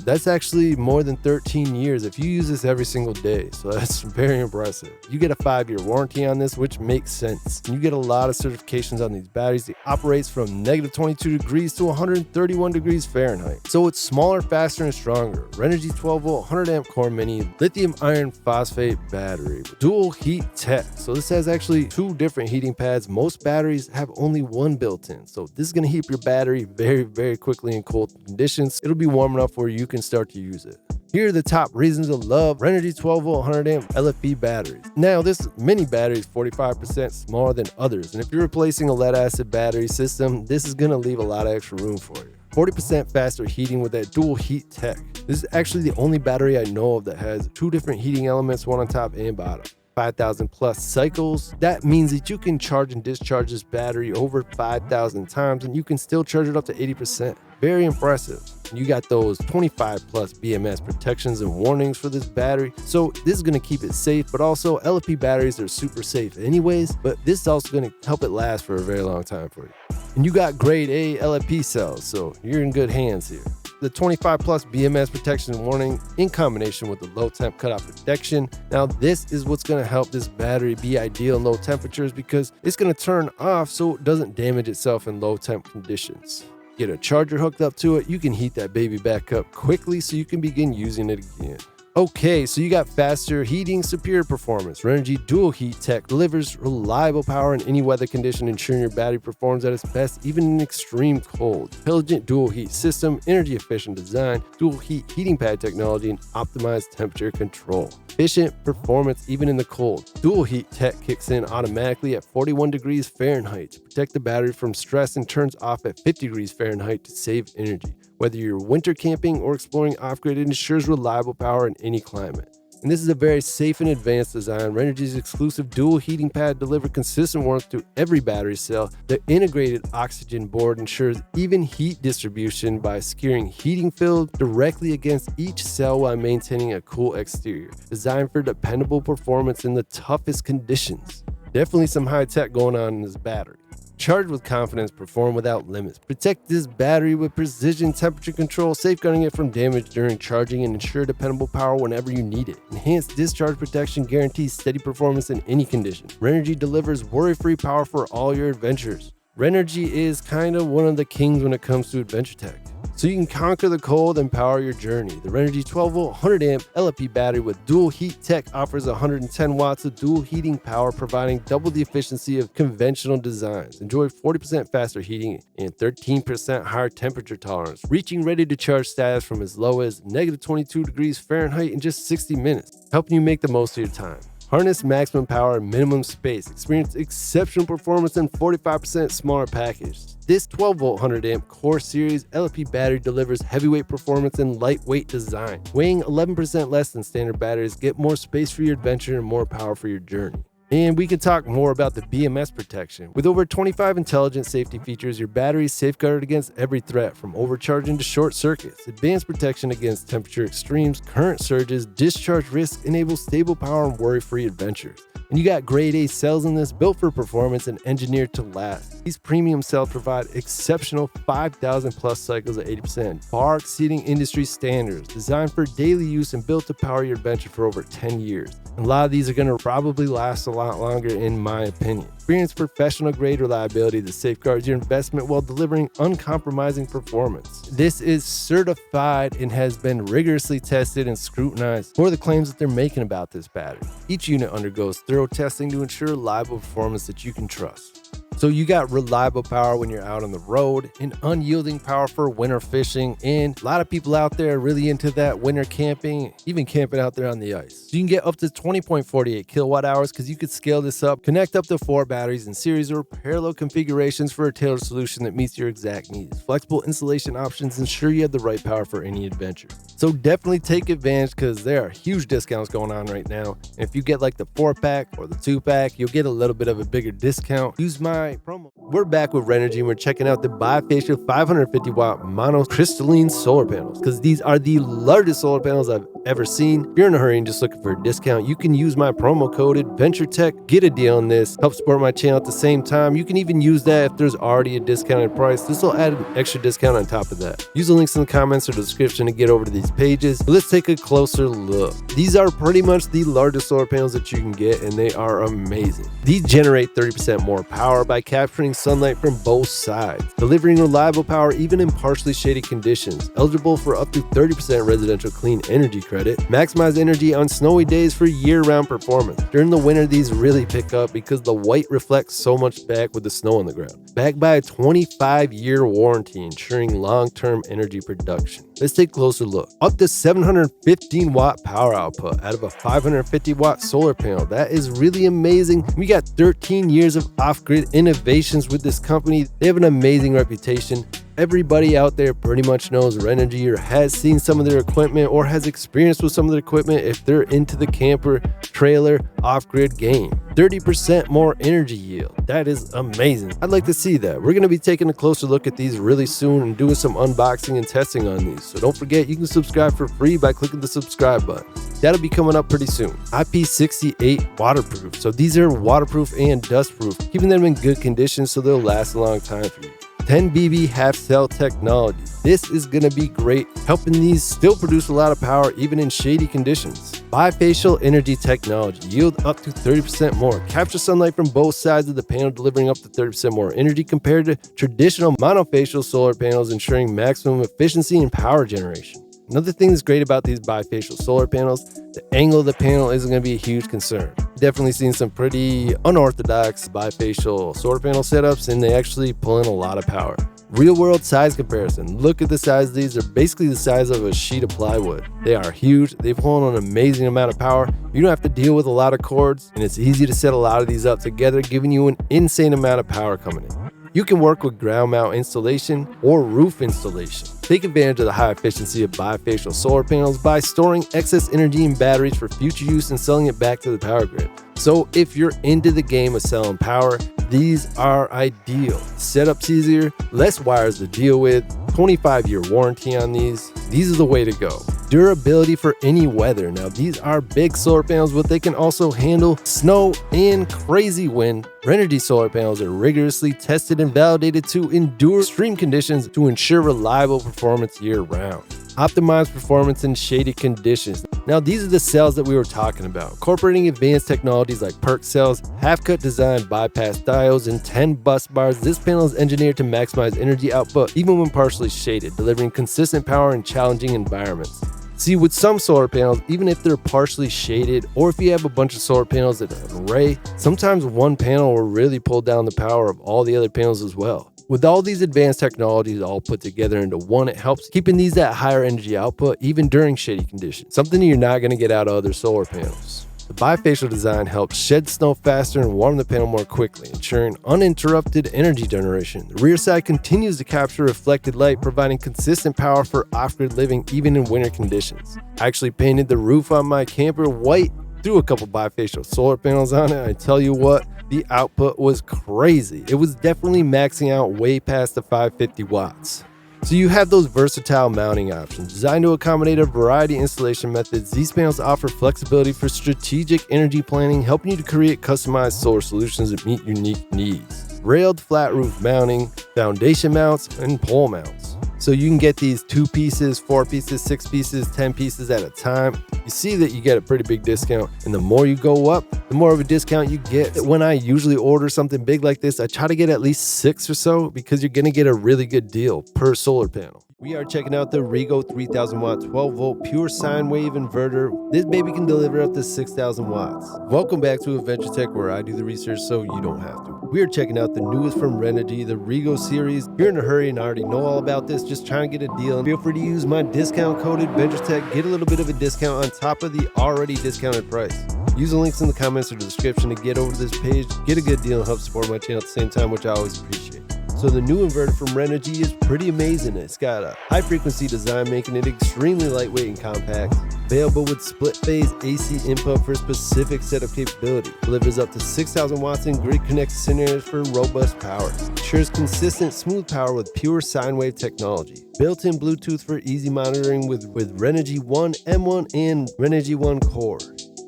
That's actually more than 13 years if you use this every single day, so that's very impressive. You get a 5-year warranty on this, which makes sense. And you get a lot of certifications on these batteries. It operates from -22 degrees to 131 degrees Fahrenheit. So it's smaller, faster, and stronger. RENOGY 12 volt 100 amp core mini lithium iron phosphate battery. Dual heat tech. So this has actually 2 different heating pads. Most batteries have only 1 built in. So this is gonna heat your battery very quickly in cold conditions. It'll be warm enough where you can start to use it. Here are the top reasons to love RENOGY 12 volt 100 amp LFP batteries. Now this mini battery is 45% smaller than others, and if you're replacing a lead acid battery system, this is gonna leave a lot of extra room for you. 40% faster heating with that dual heat tech. This is actually the only battery I know of that has 2 different heating elements, one on top and bottom. 5,000 plus cycles. That means that you can charge and discharge this battery over 5,000 times and you can still charge it up to 80%. Very impressive. You got those 25 plus BMS protections and warnings for this battery. So this is gonna keep it safe, but also LFP batteries are super safe anyways, but this is also gonna help it last for a very long time for you. And you got grade A LFP cells, so you're in good hands here. The 25 plus BMS protection and warning in combination with the low temp cutoff protection. Now this is what's going to help this battery be ideal in low temperatures because it's going to turn off so it doesn't damage itself in low temp conditions. Get a charger hooked up to it, you can heat that baby back up quickly so you can begin using it again. Okay, so you got faster heating, superior performance. RENOGY Dual Heat Tech delivers reliable power in any weather condition, ensuring your battery performs at its best even in extreme cold. Intelligent dual heat system, energy efficient design, dual heat heating pad technology, and optimized temperature control. Efficient performance even in the cold. Dual Heat Tech kicks in automatically at 41 degrees Fahrenheit to protect the battery from stress and turns off at 50 degrees Fahrenheit to save energy. Whether you're winter camping or exploring off-grid, it ensures reliable power in any climate. And this is a very safe and advanced design. RENOGY's exclusive dual heating pad delivers consistent warmth to every battery cell. The integrated oxygen board ensures even heat distribution by securing heating field directly against each cell while maintaining a cool exterior. Designed for dependable performance in the toughest conditions. Definitely some high tech going on in this battery. Charge with confidence, perform without limits. Protect this battery with precision temperature control, safeguarding it from damage during charging and ensure dependable power whenever you need it. Enhanced discharge protection guarantees steady performance in any condition. RENOGY delivers worry-free power for all your adventures. RENOGY is kind of one of the kings when it comes to adventure tech. So you can conquer the cold and power your journey. The RENOGY 12 volt 100 amp LFP battery with dual heat tech offers 110 watts of dual heating power, providing double the efficiency of conventional designs. Enjoy 40% faster heating and 13% higher temperature tolerance, reaching ready to charge status from as low as -22 degrees Fahrenheit in just 60 minutes, helping you make the most of your time. Harness maximum power and minimum space. Experience exceptional performance in 45% smaller package. This 12 volt 100 amp core series LFP battery delivers heavyweight performance and lightweight design. Weighing 11% less than standard batteries, get more space for your adventure and more power for your journey. And we can talk more about the BMS protection. With over 25 intelligent safety features, your battery is safeguarded against every threat, from overcharging to short circuits. Advanced protection against temperature extremes, current surges, discharge risk enables stable power and worry-free adventures. And you got grade A cells in this, built for performance and engineered to last. These premium cells provide exceptional 5,000 plus cycles at 80%, far exceeding industry standards, designed for daily use and built to power your adventure for over 10 years. And a lot of these are going to probably last a lot longer, in my opinion. Experience professional grade reliability that safeguards your investment while delivering uncompromising performance. This is certified and has been rigorously tested and scrutinized for the claims that they're making about this battery. Each unit undergoes thorough testing to ensure reliable performance that you can trust. So you got reliable power when you're out on the road, and unyielding power for winter fishing, and a lot of people out there are really into that winter camping, even camping out there on the ice. So you can get up to 20.48 kilowatt hours because you could scale this up, connect up to 4 batteries in series or parallel configurations for a tailored solution that meets your exact needs. Flexible installation options ensure you have the right power for any adventure. So definitely take advantage because there are huge discounts going on right now. And if you get like the 4-pack or the 2-pack, you'll get a little bit of a bigger discount. Use my promo. We're back with RENOGY and we're checking out the bifacial 550 watt monocrystalline solar panels because these are the largest solar panels I've ever seen. If you're in a hurry and just looking for a discount, you can use my promo code AdventureTech. Get a deal on this. Help support my channel at the same time. You can even use that if there's already a discounted price. This will add an extra discount on top of that. Use the links in the comments or the description to get over to these pages. But let's take a closer look. These are pretty much the largest solar panels that you can get, and they are amazing. These generate 30% more power by capturing sunlight from both sides, delivering reliable power even in partially shady conditions. Eligible for up to 30% residential clean energy credit. Maximize energy on snowy days for year-round performance. During the winter, these really pick up because the white reflects so much back with the snow on the ground. Backed by a 25-year warranty, ensuring long-term energy production. Let's take a closer look. Up to 715 watt power output out of a 550 watt solar panel. That is really amazing. We got 13 years of off-grid innovations with this company. They have an amazing reputation. Everybody out there pretty much knows RENOGY or has seen some of their equipment or has experience with some of their equipment if they're into the camper, trailer, off-grid game. 30% more energy yield. That is amazing. I'd like to see that. We're going to be taking a closer look at these really soon and doing some unboxing and testing on these. So don't forget, you can subscribe for free by clicking the subscribe button. That'll be coming up pretty soon. IP68 waterproof. So these are waterproof and dustproof, keeping them in good condition so they'll last a long time for you. 10 BB half cell technology. This is going to be great, helping these still produce a lot of power even in shady conditions. Bifacial energy technology. Yield up to 30% more. Capture sunlight from both sides of the panel, delivering up to 30% more energy compared to traditional monofacial solar panels, ensuring maximum efficiency and power generation. Another thing that's great about these bifacial solar panels, the angle of the panel isn't going to be a huge concern. Definitely seen some pretty unorthodox bifacial solar panel setups, and they actually pull in a lot of power. Real world size comparison. Look at the size of these. They're basically the size of a sheet of plywood. They are huge. They pull in an amazing amount of power. You don't have to deal with a lot of cords, and it's easy to set a lot of these up together, giving you an insane amount of power coming in. You can work with ground mount installation or roof installation. Take advantage of the high efficiency of bifacial solar panels by storing excess energy in batteries for future use and selling it back to the power grid. So if you're into the game of selling power, these are ideal. Setup's easier, less wires to deal with, 25-year warranty on these. These are the way to go. Durability for any weather. Now these are big solar panels, but they can also handle snow and crazy wind. RENOGY solar panels are rigorously tested and validated to endure extreme conditions to ensure reliable performance year-round. Optimize performance in shady conditions. Now these are the cells that we were talking about, incorporating advanced technologies like PERC cells, half-cut design bypass diodes, and 10 bus bars. This panel is engineered to maximize energy output even when partially shaded, delivering consistent power in challenging environments. See, with some solar panels, even if they're partially shaded, or if you have a bunch of solar panels that have an array, sometimes one panel will really pull down the power of all the other panels as well. With all these advanced technologies all put together into one, it helps keeping these at higher energy output even during shady conditions, something you're not going to get out of other solar panels. The bifacial design helps shed snow faster and warm the panel more quickly, ensuring uninterrupted energy generation. The rear side continues to capture reflected light, providing consistent power for off-grid living even in winter conditions. I actually painted the roof on my camper white Threw a couple bifacial solar panels on it. I tell you what, the output was crazy. It was definitely maxing out way past the 550 watts. So you have those versatile mounting options. Designed to accommodate a variety of installation methods, these panels offer flexibility for strategic energy planning, helping you to create customized solar solutions that meet unique needs. Railed flat roof mounting, foundation mounts, and pole mounts. So you can get these 2 pieces, 4 pieces, 6 pieces, 10 pieces at a time. You see that you get a pretty big discount, and the more you go up, the more of a discount you get. When I usually order something big like this, I try to get at least 6 or so because you're gonna get a really good deal per solar panel. We are checking out the REGO 3000 watt 12 volt pure sine wave inverter. This baby can deliver up to 6,000 watts. Welcome back to Adventure Tech, where I do the research so you don't have to. We are checking out the newest from RENOGY, the REGO series. If you're in a hurry and already know all about this, just trying to get a deal, feel free to use my discount code AdventureTech. Get a little bit of a discount on top of the already discounted price. Use the links in the comments or the description to get over to this page, get a good deal, and help support my channel at the same time, which I always appreciate. So the new inverter from RENOGY is pretty amazing. It's got a high frequency design, making it extremely lightweight and compact. Available with split phase AC input for a specific set of capability. Delivers up to 6,000 watts in grid connected scenarios for robust power. Ensures consistent smooth power with pure sine wave technology. Built-in Bluetooth for easy monitoring with RENOGY One M1 and RENOGY One Core.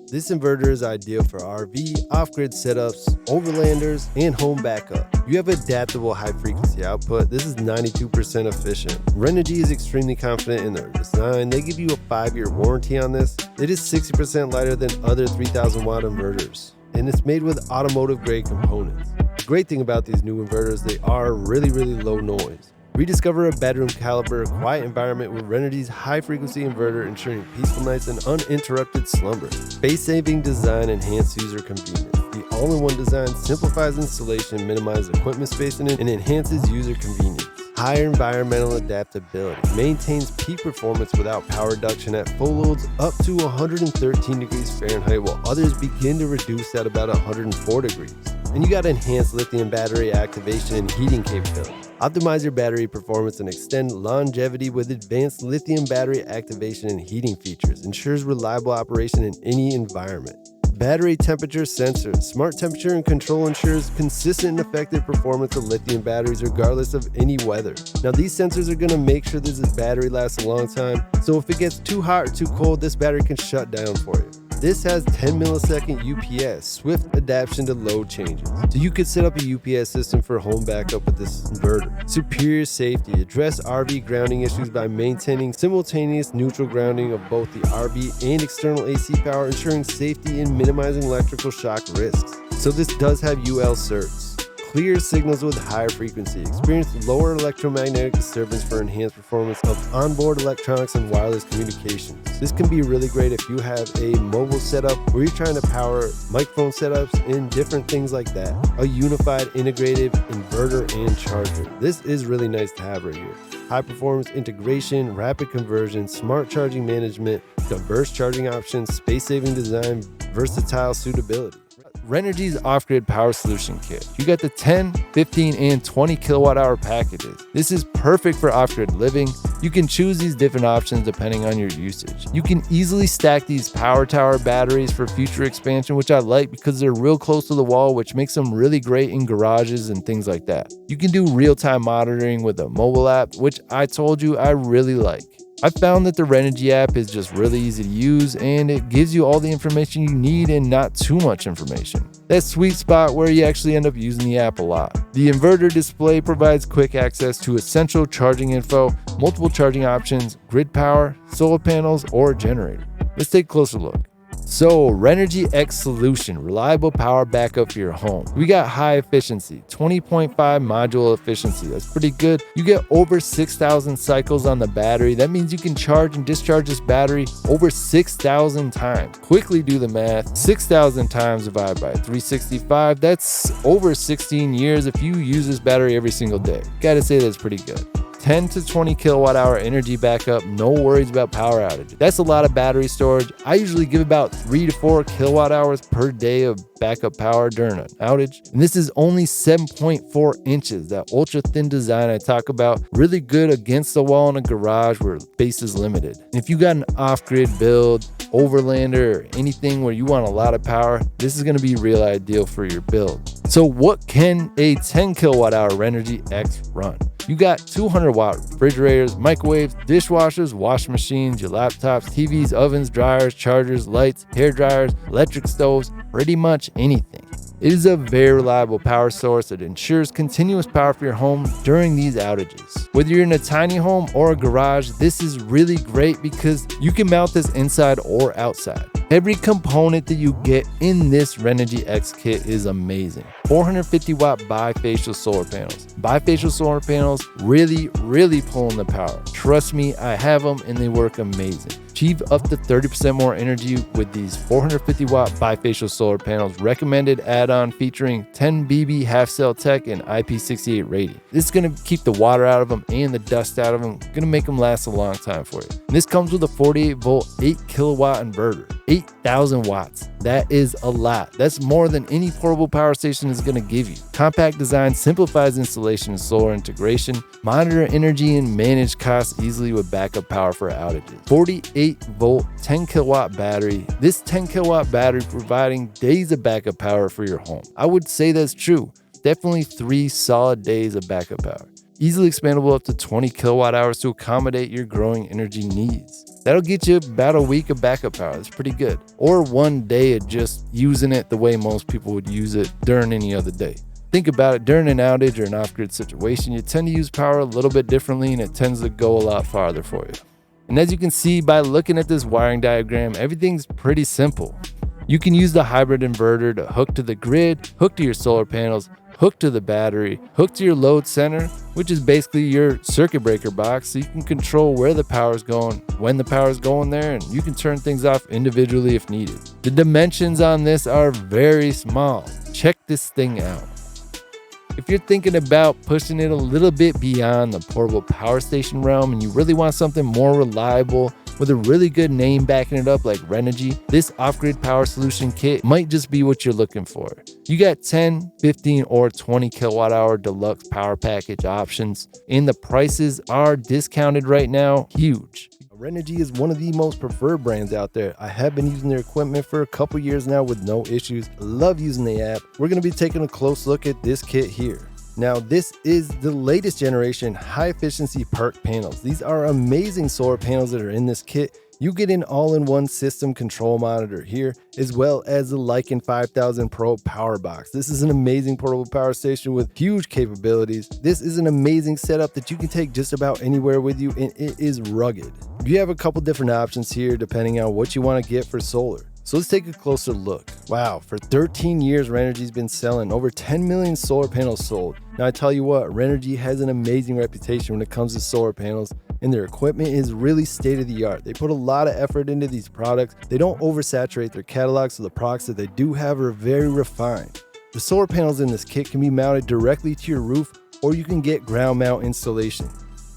This inverter is ideal for RV, off-grid setups, overlanders, and home backup. You have adaptable high-frequency output. This is 92% efficient. RENOGY is extremely confident in their design. They give you a 5-year warranty on this. It is 60% lighter than other 3,000 watt inverters, and it's made with automotive-grade components. The great thing about these new inverters, they are really low noise. Rediscover a bedroom caliber, quiet environment with RENOGY's high-frequency inverter, ensuring peaceful nights and uninterrupted slumber. Space-saving design, enhanced user convenience. The all-in-one design simplifies installation, minimizes equipment spacing, and enhances user convenience. Higher environmental adaptability. Maintains peak performance without power reduction at full loads up to 113 degrees Fahrenheit, while others begin to reduce at about 104 degrees. And you got enhanced lithium battery activation and heating capability. Optimize your battery performance and extend longevity with advanced lithium battery activation and heating features. Ensures reliable operation in any environment. Battery temperature sensors. Smart temperature and control ensures consistent and effective performance of lithium batteries regardless of any weather. Now these sensors are going to make sure this battery lasts a long time, so if it gets too hot or too cold, this battery can shut down for you. This has 10 millisecond UPS, swift adaptation to load changes. So you could set up a UPS system for home backup with this inverter. Superior safety. Address RV grounding issues by maintaining simultaneous neutral grounding of both the RV and external AC power, ensuring safety and minimizing electrical shock risks. So this does have UL certs. Clear signals with higher frequency. Experience lower electromagnetic disturbance for enhanced performance of onboard electronics and wireless communications. This can be really great if you have a mobile setup where you're trying to power microphone setups and different things like that. A unified integrated inverter and charger. This is really nice to have right here. High performance integration, rapid conversion, smart charging management, diverse charging options, space-saving design, versatile suitability. RENOGY's off-grid power solution kit. You got the 10, 15, and 20 kilowatt hour packages. This is perfect for off-grid living. You can choose these different options depending on your usage. You can easily stack these power tower batteries for future expansion, which I like because they're real close to the wall, which makes them really great in garages and things like that. You can do real-time monitoring with a mobile app, which I told you I really like. I found that the RENOGY app is just really easy to use, and it gives you all the information you need and not too much information. That sweet spot where you actually end up using the app a lot. The inverter display provides quick access to essential charging info, multiple charging options, grid power, solar panels, or a generator. Let's take a closer look. So RENOGY X Solution, reliable power backup for your home. We got high efficiency, 20.5 module efficiency. That's pretty good. You get over 6,000 cycles on the battery. That means you can charge and discharge this battery over 6,000 times. Quickly do the math. 6,000 times divided by 365. That's over 16 years if you use this battery every single day. Gotta say that's pretty good. 10 to 20 kilowatt hour energy backup, no worries about power outages. That's a lot of battery storage. I usually give about 3 to 4 kilowatt hours per day of backup power during an outage. And this is only 7.4 inches, that ultra thin design I talk about, really good against the wall in a garage where space is limited. And if you got an off-grid build, overlander or anything where you want a lot of power, this is going to be real ideal for your build. So what can a 10 kilowatt hour RENOGY X run? You got 200 watt refrigerators, microwaves, dishwashers, washing machines, your laptops, TVs, ovens, dryers, chargers, lights, hair dryers, electric stoves, pretty much anything. It is a very reliable power source that ensures continuous power for your home during these outages. Whether you're in a tiny home or a garage, this is really great because you can mount this inside or outside. Every component that you get in this RENOGY X kit is amazing. 450 watt bifacial solar panels. Bifacial solar panels really pulling the power. Trust me, I have them and they work amazing. Achieve up to 30% more energy with these 450 watt bifacial solar panels. Recommended add-on featuring 10 BB half cell tech and IP68 rating. This is going to keep the water out of them and the dust out of them. Going to make them last a long time for you. And this comes with a 48 volt 8 kilowatt inverter. 8,000 watts. That is a lot. That's more than any portable power station is going to give you. Compact design simplifies installation and solar integration. Monitor energy and manage costs easily with backup power for outages. 48 volt 10 kilowatt battery. This 10 kilowatt battery providing days of backup power for your home. I would say that's true. Definitely 3 solid days of backup power. Easily expandable up to 20 kilowatt hours to accommodate your growing energy needs. That'll get you about a week of backup power. That's pretty good. Or 1 day of just using it the way most people would use it during any other day. Think about it, during an outage or an off-grid situation, you tend to use power a little bit differently and it tends to go a lot farther for you. And as you can see by looking at this wiring diagram, everything's pretty simple. You can use the hybrid inverter to hook to the grid, hook to your solar panels, hook to the battery, hook to your load center, which is basically your circuit breaker box, so you can control where the power is going, when the power is going there, and you can turn things off individually if needed. The dimensions on this are very small. Check this thing out. If you're thinking about pushing it a little bit beyond the portable power station realm and you really want something more reliable with a really good name backing it up like RENOGY, this off-grid power solution kit might just be what you're looking for. You got 10, 15, or 20 kilowatt hour deluxe power package options, and the prices are discounted right now, huge. RENOGY is one of the most preferred brands out there. I have been using their equipment for a couple years now with no issues. Love using the app. We're going to be taking a close look at this kit here. Now, this is the latest generation high efficiency PERC panels. These are amazing solar panels that are in this kit. You get an all-in-one system control monitor here, as well as the Lycan 5000 Pro power box. This is an amazing portable power station with huge capabilities. This is an amazing setup that you can take just about anywhere with you, and it is rugged. You have a couple different options here depending on what you want to get for solar. So let's take a closer look. Wow, for 13 years, RENOGY's been selling over 10 million solar panels sold. Now I tell you what, RENOGY has an amazing reputation when it comes to solar panels, and their equipment is really state of the art. They put a lot of effort into these products. They don't oversaturate their catalog, so the products that they do have are very refined. The solar panels in this kit can be mounted directly to your roof, or you can get ground mount installation.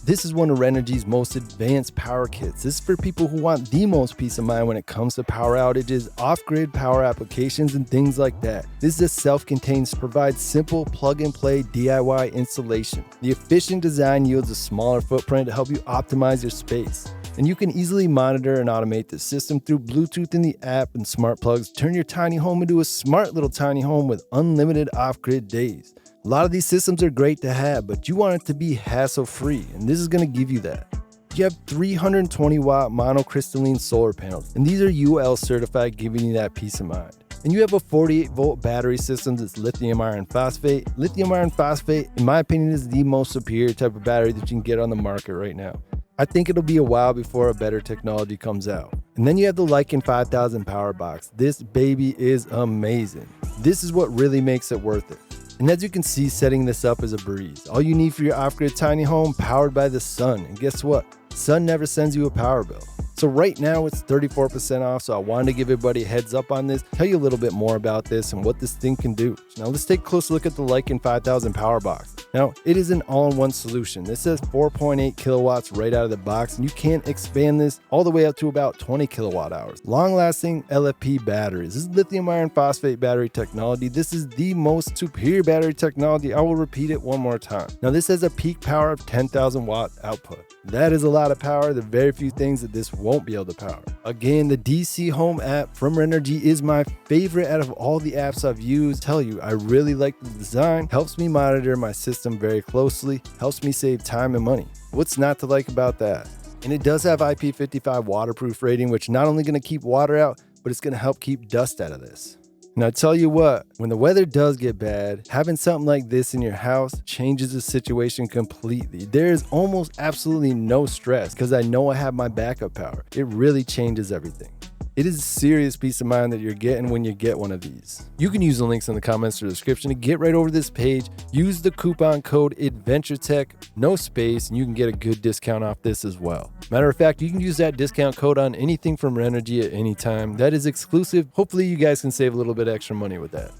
This is one of RENOGY's most advanced power kits. This is for people who want the most peace of mind when it comes to power outages, off-grid power applications, and things like that. This is a self-contained, provides simple plug-and-play DIY installation. The efficient design yields a smaller footprint to help you optimize your space. And you can easily monitor and automate the system through Bluetooth in the app and smart plugs. Turn your tiny home into a smart little tiny home with unlimited off-grid days. A lot of these systems are great to have, but you want it to be hassle-free, and this is going to give you that. You have 320 watt monocrystalline solar panels, and these are UL certified, giving you that peace of mind. And you have a 48 volt battery system that's lithium iron phosphate. Lithium iron phosphate, in my opinion, is the most superior type of battery that you can get on the market right now. I think it'll be a while before a better technology comes out. And then you have the Lycan 5000 power box. This baby is amazing. This is what really makes it worth it. And as you can see, setting this up is a breeze. All you need for your off-grid tiny home, powered by the sun. And guess what? Sun never sends you a power bill. So right now it's 34% off, so I wanted to give everybody a heads up on this, tell you a little bit more about this and what this thing can do. Now let's take a close look at the Lycan 5000 power box. Now, it is an all-in-one solution. This says 4.8 kilowatts right out of the box, and you can expand this all the way up to about 20 kilowatt hours. Long-lasting LFP batteries. This is lithium iron phosphate battery technology. This is the most superior battery technology. I will repeat it one more time. Now, this has a peak power of 10,000 watt output. That is a lot of power. There are very few things that this won't won't be able to power. Again, the DC Home app from RENOGY is my favorite out of all the apps I've used. Tell you, I really like the design, helps me monitor my system very closely, helps me save time and money. What's not to like about that? And it does have IP55 waterproof rating, which not only going to keep water out, but it's going to help keep dust out of this. And I tell you what, when the weather does get bad, having something like this in your house changes the situation completely. There is almost absolutely no stress because I know I have my backup power. It really changes everything. It is a serious peace of mind that you're getting when you get one of these. You can use the links in the comments or description to get right over to this page. Use the coupon code ADVENTURETECH, no space, and you can get a good discount off this as well. Matter of fact, you can use that discount code on anything from RENOGY at any time. That is exclusive. Hopefully you guys can save a little bit extra money with that.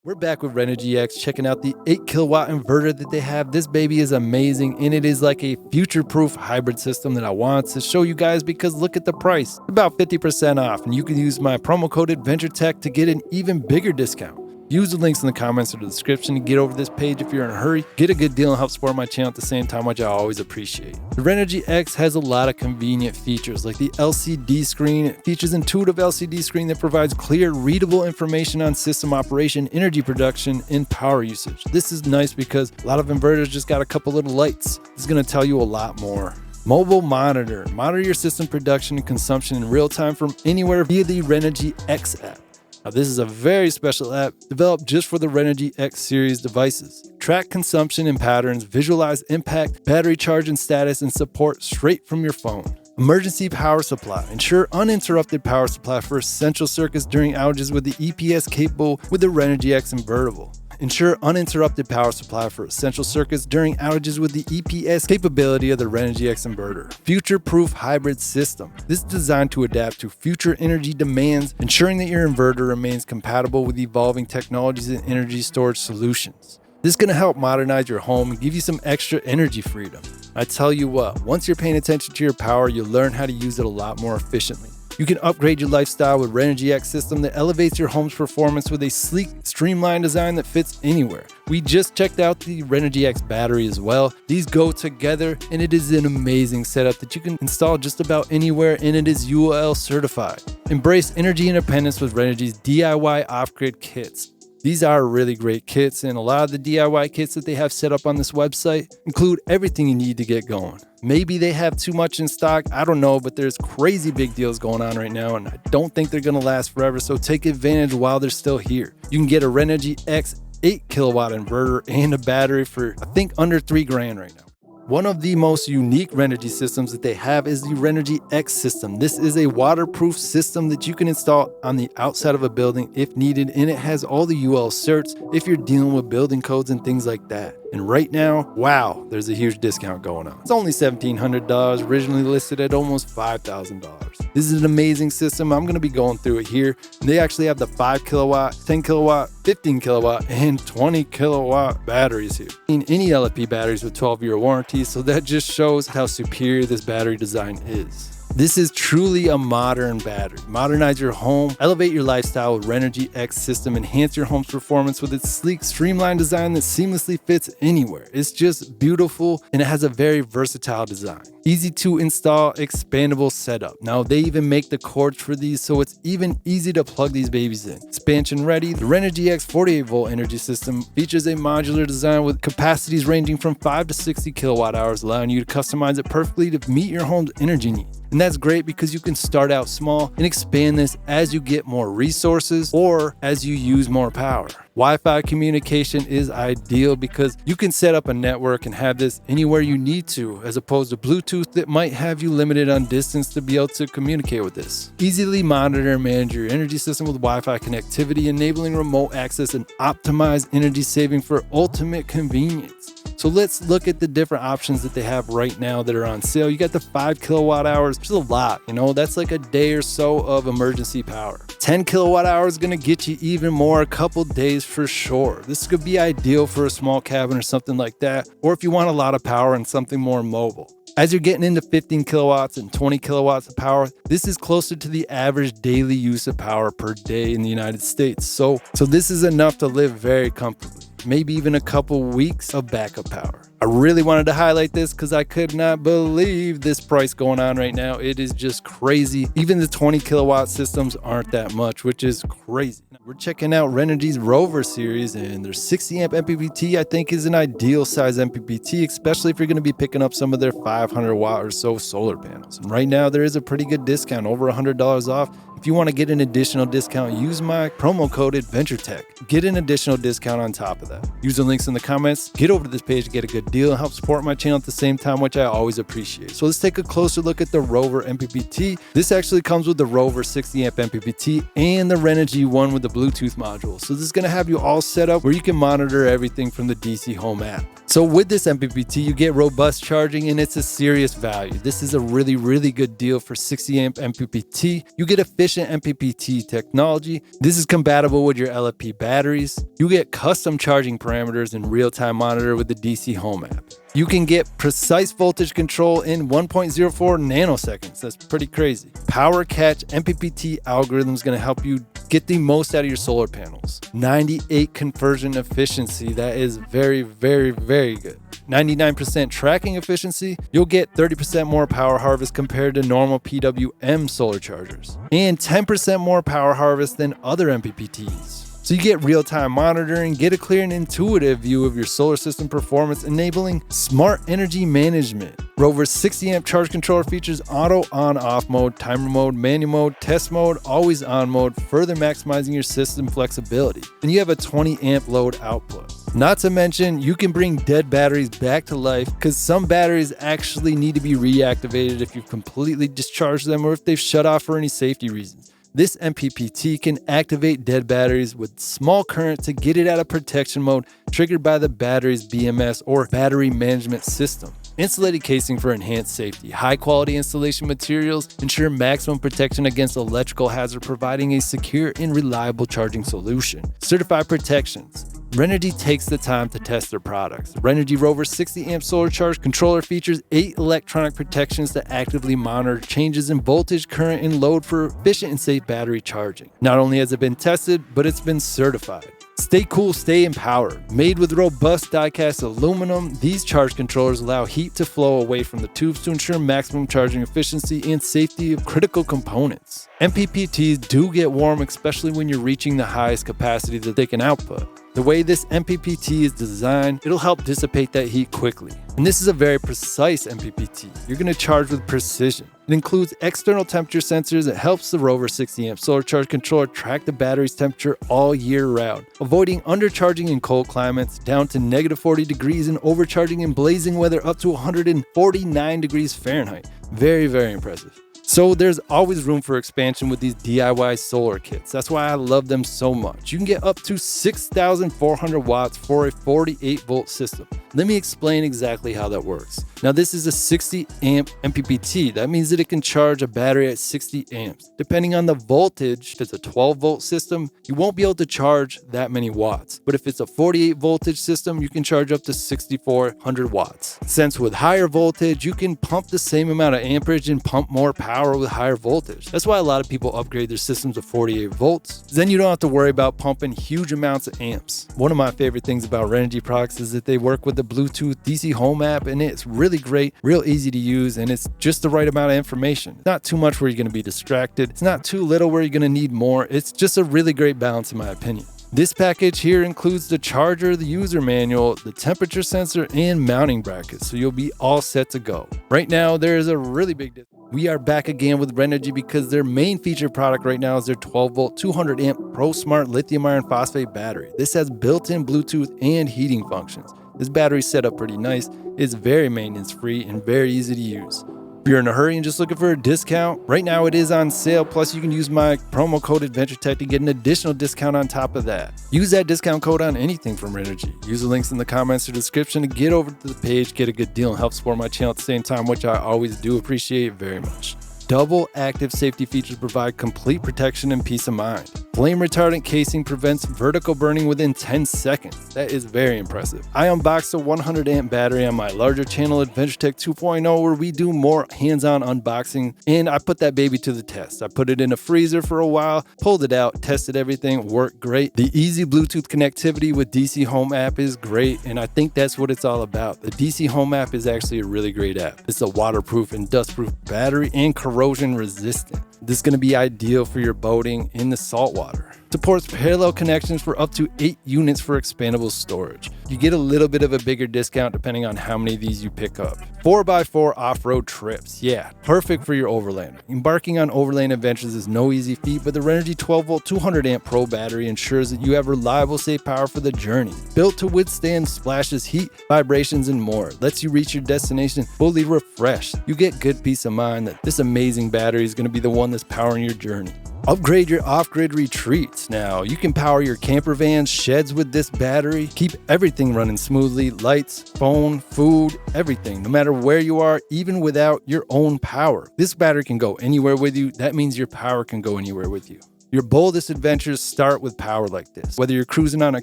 We're back with RENOGY X, checking out the 8 kilowatt inverter that they have. This baby is amazing, and it is like a future-proof hybrid system that I want to show you guys because look at the price. About 50% off, and you can use my promo code ADVENTURETECH to get an even bigger discount. Use the links in the comments or the description to get over to this page if you're in a hurry. Get a good deal and help support my channel at the same time, which I always appreciate. The RENOGY X has a lot of convenient features like the LCD screen. It features intuitive LCD screen that provides clear, readable information on system operation, energy production, and power usage. This is nice because a lot of inverters just got a couple little lights. This is going to tell you a lot more. Mobile monitor. Monitor your system production and consumption in real time from anywhere via the RENOGY X app. Now, this is a very special app developed just for the RENOGY X series devices. Track consumption and patterns, visualize impact, battery charge and status, and support straight from your phone. Emergency power supply. Ensure uninterrupted power supply for essential circuits during outages with the EPS capable with the RENOGY X invertible. Ensure uninterrupted power supply for essential circuits during outages with the EPS capability of the RENOGY X inverter. Future-proof hybrid system. This is designed to adapt to future energy demands, ensuring that your inverter remains compatible with evolving technologies and energy storage solutions. This is going to help modernize your home and give you some extra energy freedom. I tell you what, once you're paying attention to your power, you'll learn how to use it a lot more efficiently. You can upgrade your lifestyle with RENOGY X system that elevates your home's performance with a sleek, streamlined design that fits anywhere. We just checked out the RENOGY X battery as well. These go together, and it is an amazing setup that you can install just about anywhere, and it is UL certified. Embrace energy independence with RENOGY's DIY off-grid kits. These are really great kits, and a lot of the DIY kits that they have set up on this website include everything you need to get going. Maybe they have too much in stock, I don't know, but there's crazy big deals going on right now, and I don't think they're gonna last forever, so take advantage while they're still here. You can get a RENOGY X 8 kilowatt inverter and a battery for, I think, under $3,000 right now. One of the most unique RENOGY systems that they have is the RENOGY X system. This is a waterproof system that you can install on the outside of a building if needed, and it has all the UL certs if you're dealing with building codes and things like that. And right now, wow, there's a huge discount going on. It's only $1,700, originally listed at almost $5,000. This is an amazing system. I'm gonna be going through it here. And they actually have the 5 kilowatt, 10 kilowatt, 15 kilowatt, and 20 kilowatt batteries here. Any LFP batteries with 12-year warranties, so that just shows how superior this battery design is. This is truly a modern battery. Modernize your home, elevate your lifestyle with RENOGY X system, enhance your home's performance with its sleek, streamlined design that seamlessly fits anywhere. It's just beautiful, and it has a very versatile design. Easy to install, expandable setup. Now they even make the cords for these, so it's even easy to plug these babies in. Expansion ready, the RENOGY X 48 volt energy system features a modular design with capacities ranging from 5 to 60 kilowatt hours, allowing you to customize it perfectly to meet your home's energy needs. And that's great because you can start out small and expand this as you get more resources or as you use more power. Wi-Fi communication is ideal because you can set up a network and have this anywhere you need to, as opposed to Bluetooth that might have you limited on distance to be able to communicate with this. Easily monitor and manage your energy system with Wi-Fi connectivity, enabling remote access and optimized energy saving for ultimate convenience. So let's look at the different options that they have right now that are on sale. You got the 5 kilowatt hours, which is a lot, that's like a day or so of emergency power. 10 kilowatt hours is gonna get you even more, a couple days for sure. This could be ideal for a small cabin or something like that, or if you want a lot of power and something more mobile. As you're getting into 15 kilowatts and 20 kilowatts of power, this is closer to the average daily use of power per day in the United States. So this is enough to live very comfortably. Maybe even a couple weeks of backup power. I really wanted to highlight this because I could not believe this price going on right now. It is just crazy. Even the 20 kilowatt systems aren't that much, which is crazy. We're checking out RENOGY's Rover series, and their 60 amp MPPT I think is an ideal size MPPT, especially if you're going to be picking up some of their 500 watt or so solar panels. And right now there is a pretty good discount, over $100 off. If you want to get an additional discount, use my promo code ADVENTURETECH. Get an additional discount on top of that. Use the links in the comments. Get over to this page to get a good deal and help support my channel at the same time, which I always appreciate. So let's take a closer look at the Rover MPPT. This actually comes with the Rover 60 amp MPPT and the RENOGY one with the Bluetooth module. So this is going to have you all set up where you can monitor everything from the DC Home app. So with this MPPT, you get robust charging and it's a serious value. This is a really good deal for 60 amp MPPT. You get efficient MPPT technology. This is compatible with your LFP batteries. You get custom charging parameters and real-time monitor with the DC Home app. You can get precise voltage control in 1.04 nanoseconds. That's pretty crazy. Power Catch MPPT algorithm is going to help you get the most out of your solar panels. 98 conversion efficiency. That is very good. 99% tracking efficiency. You'll get 30% more power harvest compared to normal PWM solar chargers, and 10% more power harvest than other MPPTs. So you get real-time monitoring, get a clear and intuitive view of your solar system performance, enabling smart energy management. Rover's 60 amp charge controller features auto on-off mode, timer mode, manual mode, test mode, always on mode, further maximizing your system flexibility. And you have a 20 amp load output. Not to mention, you can bring dead batteries back to life, because some batteries actually need to be reactivated if you've completely discharged them or if they've shut off for any safety reasons. This MPPT can activate dead batteries with small current to get it out of protection mode, triggered by the battery's BMS or battery management system. Insulated casing for enhanced safety. High quality installation materials ensure maximum protection against electrical hazard, providing a secure and reliable charging solution. Certified protections. RENOGY takes the time to test their products. The RENOGY Rover 60 amp solar charge controller features 8 electronic protections to actively monitor changes in voltage, current, and load for efficient and safe battery charging. Not only has it been tested, but it's been certified. Stay cool, stay empowered. Made with robust die-cast aluminum, these charge controllers allow heat to flow away from the tubes to ensure maximum charging efficiency and safety of critical components. MPPTs do get warm, especially when you're reaching the highest capacity that they can output. The way this MPPT is designed, it'll help dissipate that heat quickly. And this is a very precise MPPT. You're going to charge with precision. It includes external temperature sensors that helps the Rover 60 amp solar charge controller track the battery's temperature all year round, avoiding undercharging in cold climates down to -40 degrees and overcharging in blazing weather up to 149 degrees Fahrenheit. Very impressive. So there's always room for expansion with these DIY solar kits. That's why I love them so much. You can get up to 6,400 watts for a 48 volt system. Let me explain exactly how that works. Now this is a 60 amp MPPT. That means that it can charge a battery at 60 amps. Depending on the voltage, if it's a 12 volt system, you won't be able to charge that many watts. But if it's a 48 voltage system, you can charge up to 6,400 watts. Since with higher voltage, you can pump the same amount of amperage and pump more power with higher voltage. That's why a lot of people upgrade their systems to 48 volts. Then you don't have to worry about pumping huge amounts of amps. One of my favorite things about RENOGY products is that they work with the Bluetooth DC Home app, and it's really great, real easy to use, and it's just the right amount of information. Not too much where you're going to be distracted. It's not too little where you're going to need more. It's just a really great balance in my opinion. This package here includes the charger, the user manual, the temperature sensor, and mounting brackets, so you'll be all set to go. Right now, there is a really big difference. We are back again with RENOGY because their main featured product right now is their 12 volt 200 amp Pro Smart lithium iron phosphate battery. This has built-in Bluetooth and heating functions. This battery is set up pretty nice. It's very maintenance free and very easy to use. If you're in a hurry and just looking for a discount, right now it is on sale. Plus you can use my promo code ADVENTURETECH to get an additional discount on top of that. Use that discount code on anything from RENOGY. Use the links in the comments or description to get over to the page, get a good deal, and help support my channel at the same time, which I always do appreciate very much. double active safety features provide complete protection and peace of mind. Flame retardant casing prevents vertical burning within 10 seconds. That is very impressive. I unboxed a 100 amp battery on my larger channel, AdventureTech 2.0, where we do more hands-on unboxing, and I put that baby to the test. I put it in a freezer for a while, pulled it out, tested everything, worked great. The easy Bluetooth connectivity with DC Home app is great, and I think that's what it's all about. The DC Home app is actually a really great app. It's a waterproof and dustproof battery and corrosion resistant. This is going to be ideal for your boating in the saltwater. Supports parallel connections for up to 8 units for expandable storage. You get a little bit of a bigger discount depending on how many of these you pick up. 4x4 off-road trips. Yeah, perfect for your overlander. Embarking on overland adventures is no easy feat, but the RENOGY 12-volt 200 amp Pro battery ensures that you have reliable, safe power for the journey. Built to withstand splashes, heat, vibrations, and more. Lets you reach your destination fully refreshed. You get good peace of mind that this amazing battery is going to be the one that's powering your journey. Upgrade your off-grid retreats. Now, you can power your camper vans, sheds with this battery. Keep everything running smoothly, lights, phone, food, everything, no matter where you are, even without your own power. This battery can go anywhere with you. That means your power can go anywhere with you. Your boldest adventures start with power like this. Whether you're cruising on a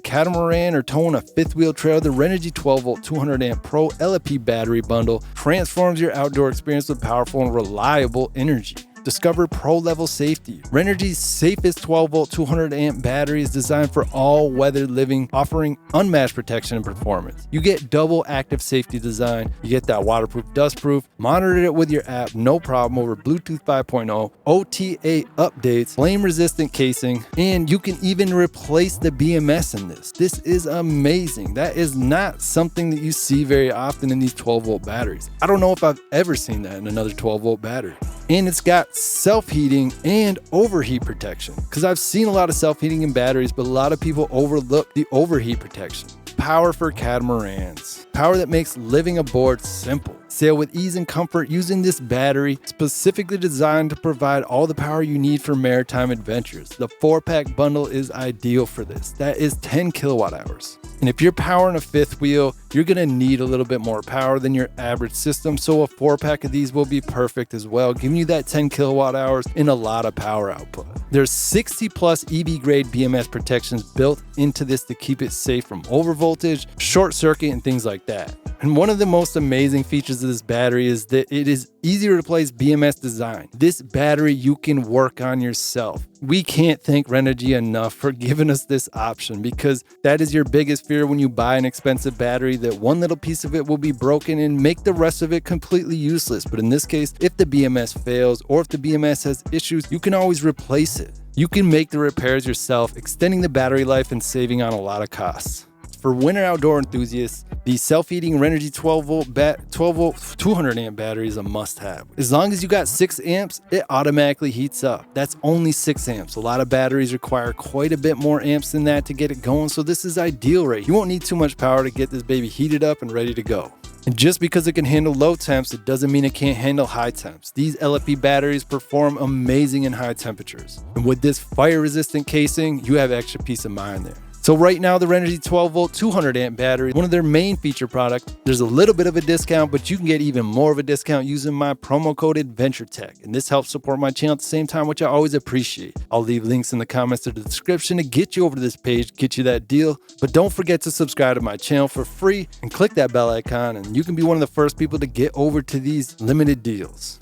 catamaran or towing a fifth wheel trailer, the RENOGY 12-volt 200 amp Pro LFP battery bundle transforms your outdoor experience with powerful and reliable energy. Discover pro-level safety. RENOGY's safest 12-volt 200 amp battery is designed for all weather living, offering unmatched protection and performance. You get double active safety design. You get that waterproof, dustproof. Monitor it with your app, no problem, over Bluetooth 5.0, OTA updates, flame-resistant casing, and you can even replace the BMS in this. This is amazing. That is not something that you see very often in these 12-volt batteries. I don't know if I've ever seen that in another 12-volt battery. And it's got self-heating and overheat protection. Because I've seen a lot of self-heating in batteries, but a lot of people overlook the overheat protection. Power for catamarans. Power that makes living aboard simple. Sail with ease and comfort using this battery, specifically designed to provide all the power you need for maritime adventures. The 4-pack bundle is ideal for this. That is 10 kilowatt hours. And if you're powering a fifth wheel, you're going to need a little bit more power than your average system, so a 4-pack of these will be perfect as well, giving you that 10 kilowatt hours and a lot of power output. There's 60 plus EV grade BMS protections built into this to keep it safe from overvoltage, short circuit, and things like that. And one of the most amazing features of this battery is that it is easy to replace BMS design. This battery you can work on yourself. We can't thank RENOGY enough for giving us this option, because that is your biggest fear when you buy an expensive battery, that one little piece of it will be broken and make the rest of it completely useless. But in this case, if the BMS fails or if the BMS has issues, you can always replace it. You can make the repairs yourself, extending the battery life and saving on a lot of costs. For winter outdoor enthusiasts, the self-heating RENOGY 12-volt 200 amp battery is a must-have. As long as you got 6 amps, it automatically heats up. That's only 6 amps. A lot of batteries require quite a bit more amps than that to get it going, so this is ideal rate. You won't need too much power to get this baby heated up and ready to go. And just because it can handle low temps, it doesn't mean it can't handle high temps. These LFP batteries perform amazing in high temperatures. And with this fire-resistant casing, you have extra peace of mind there. So right now, the RENOGY 12-volt 200 amp battery, one of their main feature products, there's a little bit of a discount, but you can get even more of a discount using my promo code AdventureTech. And this helps support my channel at the same time, which I always appreciate. I'll leave links in the comments or the description to get you over to this page, get you that deal. But don't forget to subscribe to my channel for free and click that bell icon, and you can be one of the first people to get over to these limited deals.